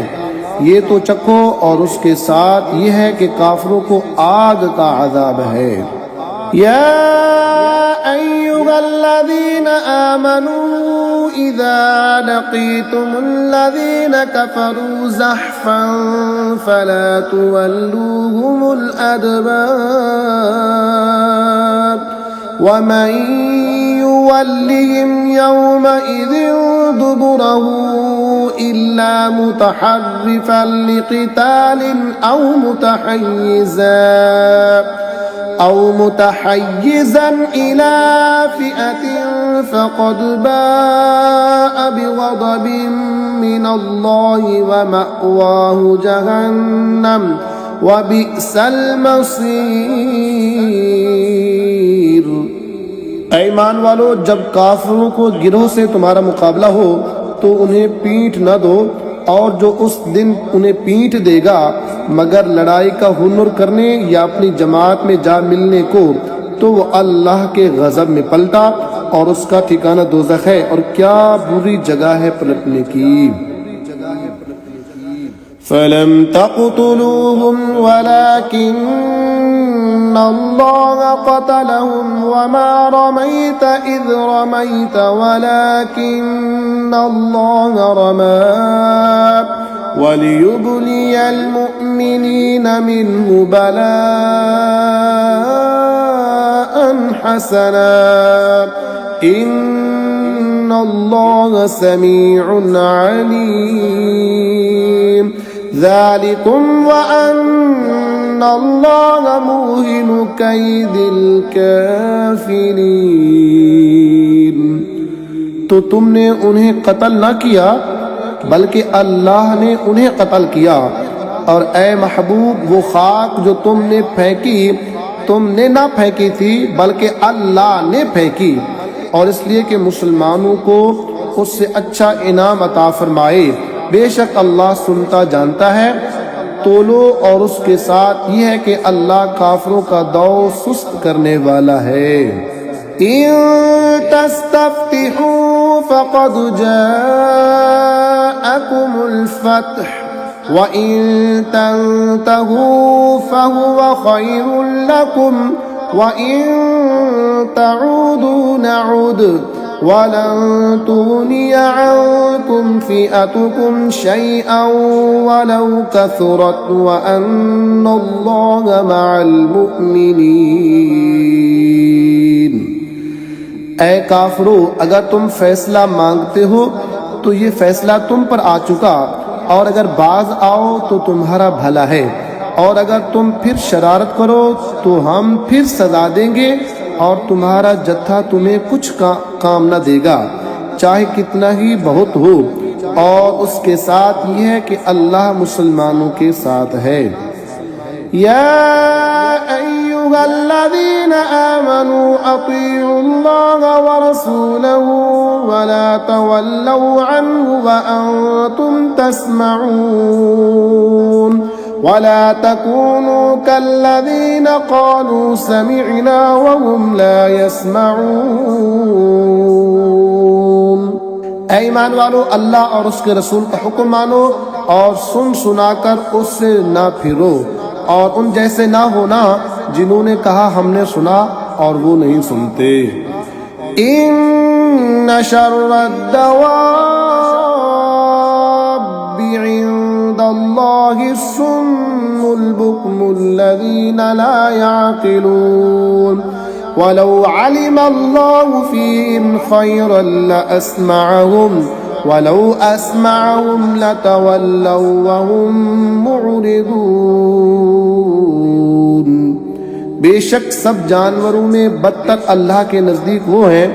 ये तो चखो, और उसके साथ ये है कि काफिरों को आग का अज़ाब है। या अय्युहल्लज़ीना आमनू इज़ा लक़ीतुमुल्लज़ीना कफ़रू ज़हफ़न फ़ला तुवल्लूहुमुल अदबार वमन युवल्लिहिम यौमइज़िन दुबुरहु इल्ला मुतहर्रिफ़न लिक़ितालिन أو متحيزا إلى فئة فقد باء بغضب من الله ومأواه جهنم وبئس المصير। ईमान वालो, जब काफिरों को गिरोह से तुम्हारा मुकाबला हो तो उन्हें पीठ न दो, और जो उस दिन उन्हें पीठ देगा मगर लड़ाई का हुनर करने या अपनी जमात में जा मिलने को, तो वो अल्लाह के गजब में पलटा और उसका ठिकाना दोज़ख है, और क्या बुरी जगह है पलटने की। फलम तक़तुलूहुम वलाकिन्न अल्लाह क़तलहुम वमा रमैत इज़ रमैत वलाकिन्न अल्लाह रमा वलियुब्लियल मुअ्मिनीन मिन्हु बलाअन हसना इन्नल्लाह समीउन अलीम ज़ालिकुम व अन्नल्लाह मुहिनु कैदिल काफिरीन। तो तुमने उन्हें कत्ल न किया बल्कि अल्लाह ने उन्हें कत्ल किया, और ए महबूब वो खाक जो तुमने फेंकी तुमने ना फेंकी थी बल्कि अल्लाह ने फेंकी, और इसलिए कि मुसलमानों को उससे अच्छा इनाम अता फरमाए। बेशक अल्लाह सुनता जानता है। तोलो और उसके साथ यह है कि अल्लाह काफिरों का दौ सुस्त करने वाला है। इन तस्तफ्तिहू फक़द जाअकुमुल फ़त्ह व इन तंतहू फहुव खैरुल लकुम व इन तऊदू नऊद वलन तुग़निय अन्कुम फ़िअतुकुम शैअन वलौ कथुरत व अन्नल्लाह मअल मुअ्मिनीन। ऐ काफिरों, अगर तुम फैसला मांगते हो तो ये फैसला तुम पर आ चुका, और अगर बाज आओ तो तुम्हारा भला है, और अगर तुम फिर शरारत करो तो हम फिर सजा देंगे, और तुम्हारा जत्था तुम्हें कुछ काम न देगा, चाहे कितना ही बहुत हो। और उसके साथ यह है कि अल्लाह मुसलमानों के साथ है। या अय्युहल्लज़ीना आमनू अतीउल्लाह व रसूलहू व ला तवल्लू अन्हु व अंतुम तस्मऊन वला तकूनू कल्लज़ीना क़ालू समिअना व हुम ला यस्मऊन। ऐ ईमान वालो, अल्लाह और उसके रसूल का हुक्म मानो और सुन सुनाकर उससे ना फिरो, और उन जैसे ना होना जिन्होंने कहा हमने सुना और वो नहीं सुनते। इन्न शर्रद्दवाब्बि इंदल्लाहि सुम्मुल बुक्मुल्लज़ीना ला याक़िलून वलौ अलिमल्लाहु फ़ीहिम ख़ैरन लअस्मअहुम वलौ अस्मअहुम लतवल्लौ वहुम मुअरिदून। बेशक सब जानवरों में बदतर अल्लाह के नज़दीक वो हैं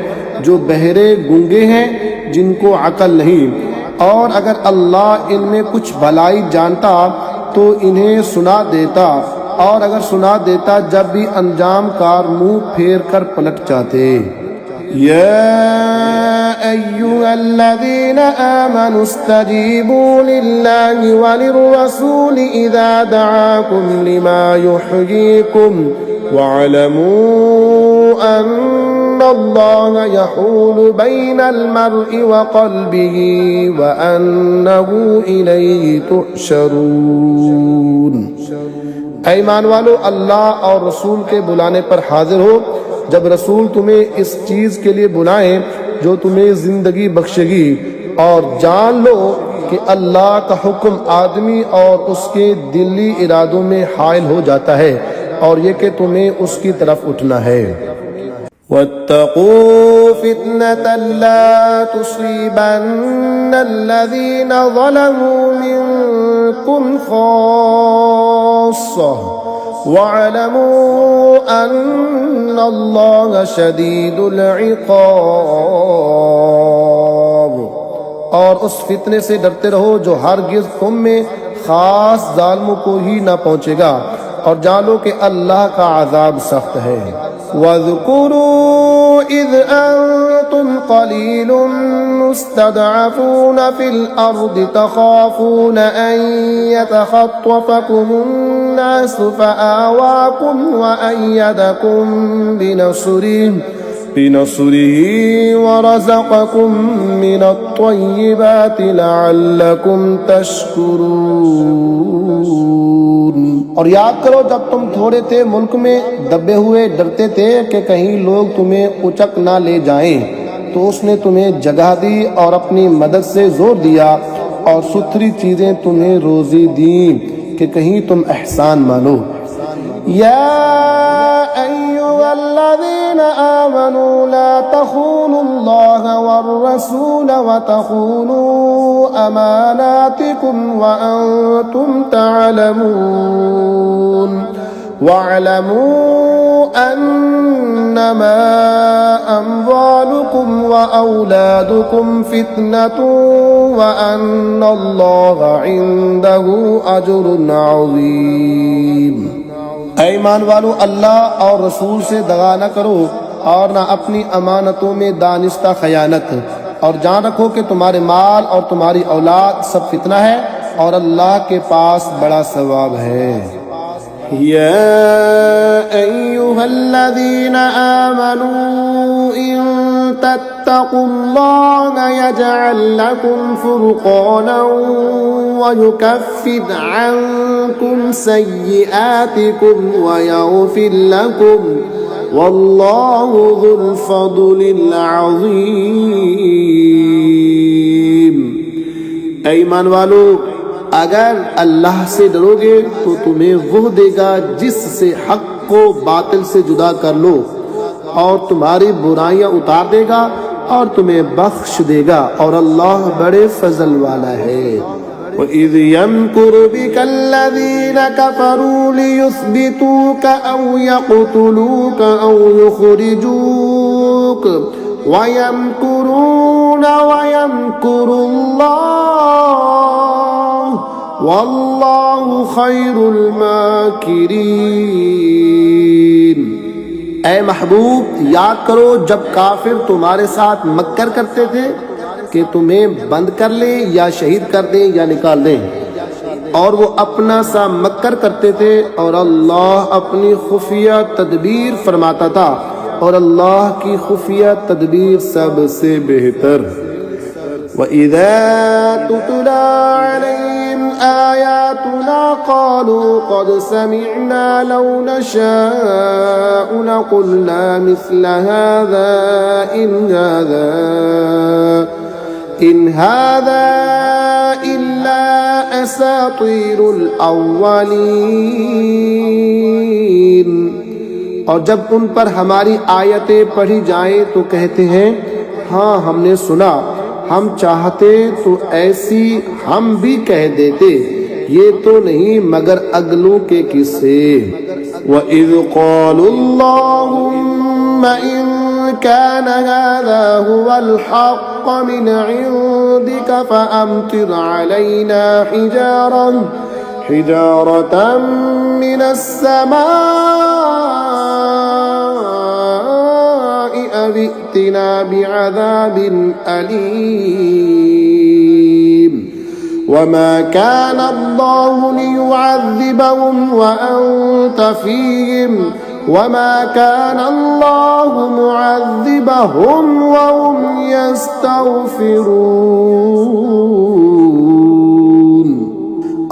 जो बहरे गूंगे हैं, जिनको अकल नहीं, और अगर अल्लाह इनमें कुछ भलाई जानता तो इन्हें सुना देता, और अगर सुना देता जब भी अंजाम कार मुंह फेर कर पलट जाते। या अय्युहल्लज़ीना आमनू इस्तजीबू लिल्लाहि व लिर्रसूलि इज़ा दआकुम लिमा युहयीकुम वअलमू अन्नल्लाह यहूलु बैनल मर्इ व क़ल्बिही व अन्नहु इलैहि तुहशरून। ऐ ईमान वालो, अल्लाह और रसूल के बुलाने पर हाजिर हो। जब रसूल तुम्हें इस चीज के लिए बुलाएं जो तुम्हें जिंदगी बख्शेगी, और जान लो कि अल्लाह का हुक्म आदमी और उसके दिली इरादों में हायल हो जाता है, और ये कि तुम्हें उसकी तरफ उठना है। वत्तक़ू फितनतन ला तुसीबन्नल्लज़ीना ज़लमू मिनकुम ख़ास्सा वअलमू अन्नल्लाह शदीदुल इक़ाब। और उस फितने से डरते रहो जो हरगिज़ तुम में खास जालिमों को ही ना पहुँचेगा, और जानो कि अल्लाह का अज़ाब सख्त है। वज़कुरू इज़ अंतुम قليل مستضعفون في الأرض تخافون أن يتخطفكم الناس فآواكم وأيدكم بنصره ورزقكم من الطيبات لعلكم تشكرون। और याद करो जब तुम थोड़े थे, मुल्क में दबे हुए डरते थे कि कहीं लोग तुम्हें उचक ना ले जाएं, तो उसने तुम्हें जगह दी और अपनी मदद से जोर दिया और सुथरी चीजें तुम्हें रोजी दी कि कहीं तुम एहसान मानो। या अय्युहल्लज़ीना आमनू ला तख़ूनुल्लाह वर्रसूल वतख़ूनू अमानातिकुम व अंतुम तअलमून वअलमू अन्नमा अम्वालुकुम व औलादुकुम फितनतुन व अन्नल्लाहा इंदहु अज्रुन अज़ीम। ऐ ईमान वालों, अल्लाह और रसूल से दगा न करो और न अपनी अमानतों में दानिस्ता खयानत, और जान रखो कि तुम्हारे माल और तुम्हारी औलाद सब फितना है और अल्लाह के पास बड़ा सवाब है। या अय्युहल्लज़ीना आमनू इन तत्तक़ुल्लाह यजअल लकुम फुरक़ानन व युकफ्फिर अन्कुम सय्यिआतिकुम व यग़फिर लकुम वल्लाहु ज़ुल फ़ज़लिल अज़ीम। ऐ ईमान वालों, अगर अल्लाह से डरोगे तो तुम्हें वो देगा जिससे हक को बातिल से जुदा कर लो, और तुम्हारी बुराइयां उतार देगा और तुम्हें बख्श देगा, और अल्लाह बड़े फजल वाला है। وَإِذْ يَمْكُرُ بِكَ الَّذِينَ كَفَرُوا لِيُثْبِتُوكَ أَوْ يَقْتُلُوكَ أَوْ يُخْرِجُوكَ وَيَمْكُرُونَ وَيَمْكُرُ اللَّهُ وَاللَّهُ خَيْرُ الْمَاكِرِينَ। ऐ महबूब, याद करो जब काफिर तुम्हारे साथ मक्कर करते थे कि तुम्हें बंद कर ले या शहीद कर दें या निकाल दें, और वो अपना सा मक्कर करते थे और अल्लाह अपनी खुफिया तदबीर फरमाता था, और अल्लाह की खुफिया तदबीर सबसे बेहतर। वइज़ा तुतला अलैहिम आयातुना क़ालू क़द समिअना लौ नशाअु लक़ुलना मिस्ल हाज़ा इन हाज़ा इल्ला असातीरुल अव्वलीन। और जब उन पर हमारी आयतें पढ़ी जाएं तो कहते हैं, हाँ हमने सुना, हम चाहते तो ऐसी हम भी कह देते, ये तो नहीं मगर अगलों के किस्से। वइज़ क़ालुल्लाहुम्मा इन कान हाज़ा हुवल हक़्क़ मिन इंदिक फ़अम्तिर अलैना हिजारतन मिनस समाई अव इअ्तिना बिअज़ाबिन अलीम। वमा कान अल्लाहु लियुअज़्ज़िबहुम व अंत फ़ीहिम वमा कान अल्लाहु मुअज़्ज़िबहुम व हुम यस्तग़फ़िरून।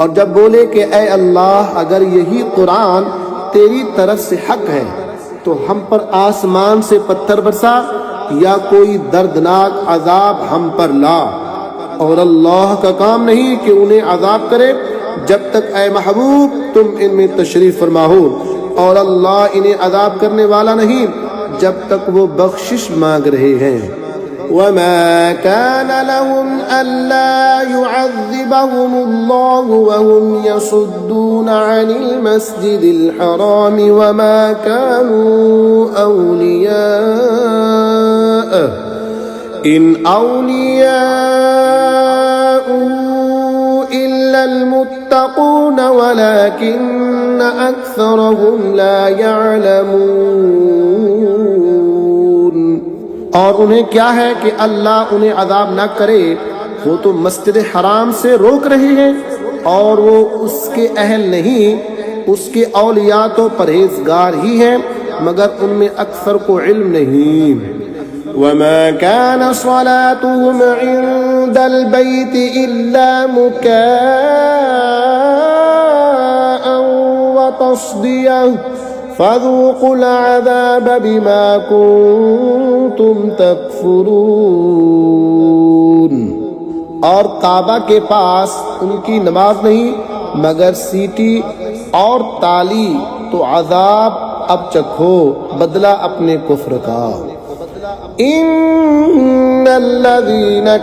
और जब बोले कि ऐ अल्लाह, अगर यही कुरान तेरी तरफ से हक है तो हम पर आसमान से पत्थर बरसा या कोई दर्दनाक अजाब हम पर ला। और अल्लाह का काम नहीं कि उन्हें अजाब करे जब तक ऐ महबूब तुम इनमें तशरीफ फरमा हो, और अल्लाह इन्हें अजाब करने वाला नहीं जब तक वो बख्शिश मांग रहे हैं। वमा कान लहुम अल्ला युअज़्ज़िबहुमुल्लाहु वहुम यसुद्दून अनिल मस्जिदिल हराम वमा कानू औलियाअ इन औलियाअ इल्लल मुत्तक़ून वलाकिन्न अक्सरहुम ला यअलमून। और उन्हें क्या है कि अल्लाह उन्हें अज़ाब न करे, वो तो मस्जिद हराम से रोक रहे हैं और वो उसके अहल नहीं, उसके औलिया तो परहेजगार ही हैं, मगर उनमें अक्सर को इल्म नहीं। वमा कान सलातुहुम इंदल बैत इल्ला मुकाअन व तस्दिया फ़ज़ूक़ुल अज़ाब बिमा कुन्तुम तकफ़ुरून। और काबा के पास उनकी नमाज नहीं मगर सीटी और ताली, तो अज़ाब अब चखो बदला अपने कुफ्र का। इन्नल्लज़ीना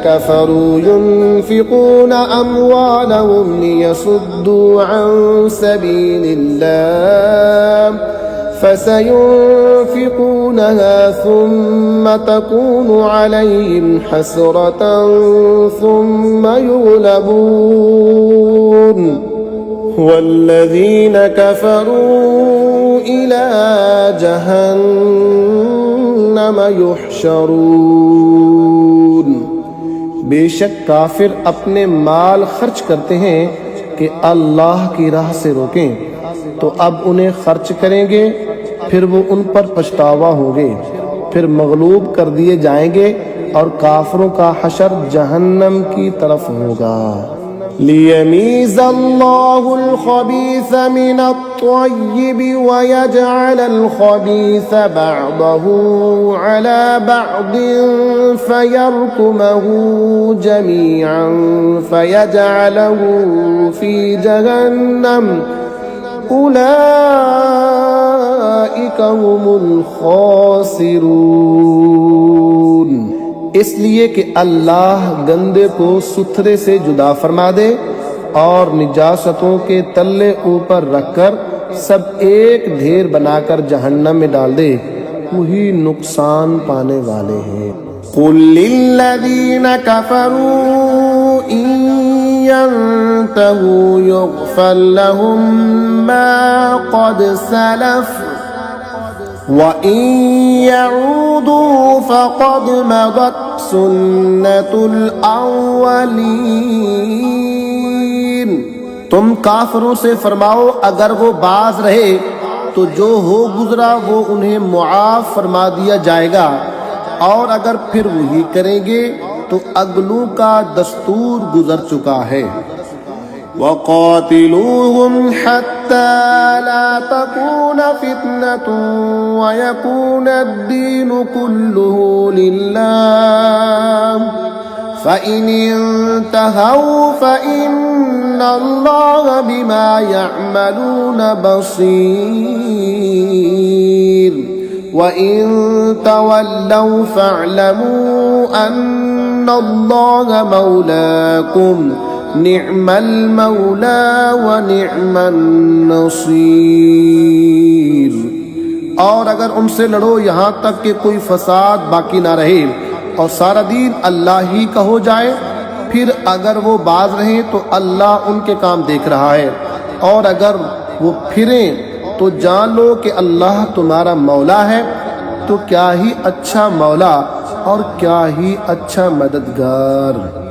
कफ़रू युन्फ़िक़ूना अम्वालहुम लियसुद्दू अन सबीलिल्लाह फसयुन्फ़िक़ूनहा थुम्म तकूनु अलैहिम हसरतन थुम्म युग़लबून वल्लज़ीना कफ़रू इला जहन्नम युहशरून। बेशक काफिर अपने माल खर्च करते हैं कि अल्लाह की राह से रोकें, तो अब उन्हें खर्च करेंगे, फिर वो उन पर पछतावा होंगे, फिर मगलूब कर दिए जाएंगे और काफिरों का हशर जहन्नम की तरफ होगा। लियमीज़ल्लाहुल ख़बीथ मिनत-तय्यिब व यजअलल ख़बीथ बअदहु अला बअदिन फयरकुमहु जमीअन फयजअलहु फी जहन्नम उलाइका हुमुल खासिरून। इसलिए कि अल्लाह गंदे को सुथरे से जुदा फरमा दे और निजासतों के तल्ले ऊपर रखकर सब एक ढेर बनाकर जहन्नम में डाल दे, वही नुकसान पाने वाले हैं। कुल लिल्लज़ीना कफ़रू इन यंतहू युग़फ़र लहुम मा क़द सलफ़ व इन यऊदू फ़क़द मदत सुन्नतुल अव्वलीन। तुम काफिरों से फरमाओ अगर वो बाज रहे तो जो हो गुजरा वो उन्हें मुआफ फरमा दिया जाएगा, और अगर फिर वही करेंगे तो अगलों का दस्तूर गुजर चुका है। वक़ातिलूहुम हत्ता ला तकून फितनतुन व यकून अद्दीनु कुल्लुहु लिल्लाह फ़इन इंतहौ फ़इन्नल्लाह बिमा यअमलून बसीर व इन तवल्लौ फ़अलमू अन्नल्लाह मौलाकुम निअमल मौला व निअमन नसीर। और अगर उनसे लड़ो यहाँ तक कि कोई फसाद बाकी ना रहे और सारा दीन अल्लाह ही का हो जाए, फिर अगर वो बाज रहें तो अल्लाह उनके काम देख रहा है, और अगर वो फिरें तो जान लो कि अल्लाह तुम्हारा मौला है। तो क्या ही अच्छा मौला और क्या ही अच्छा मददगार।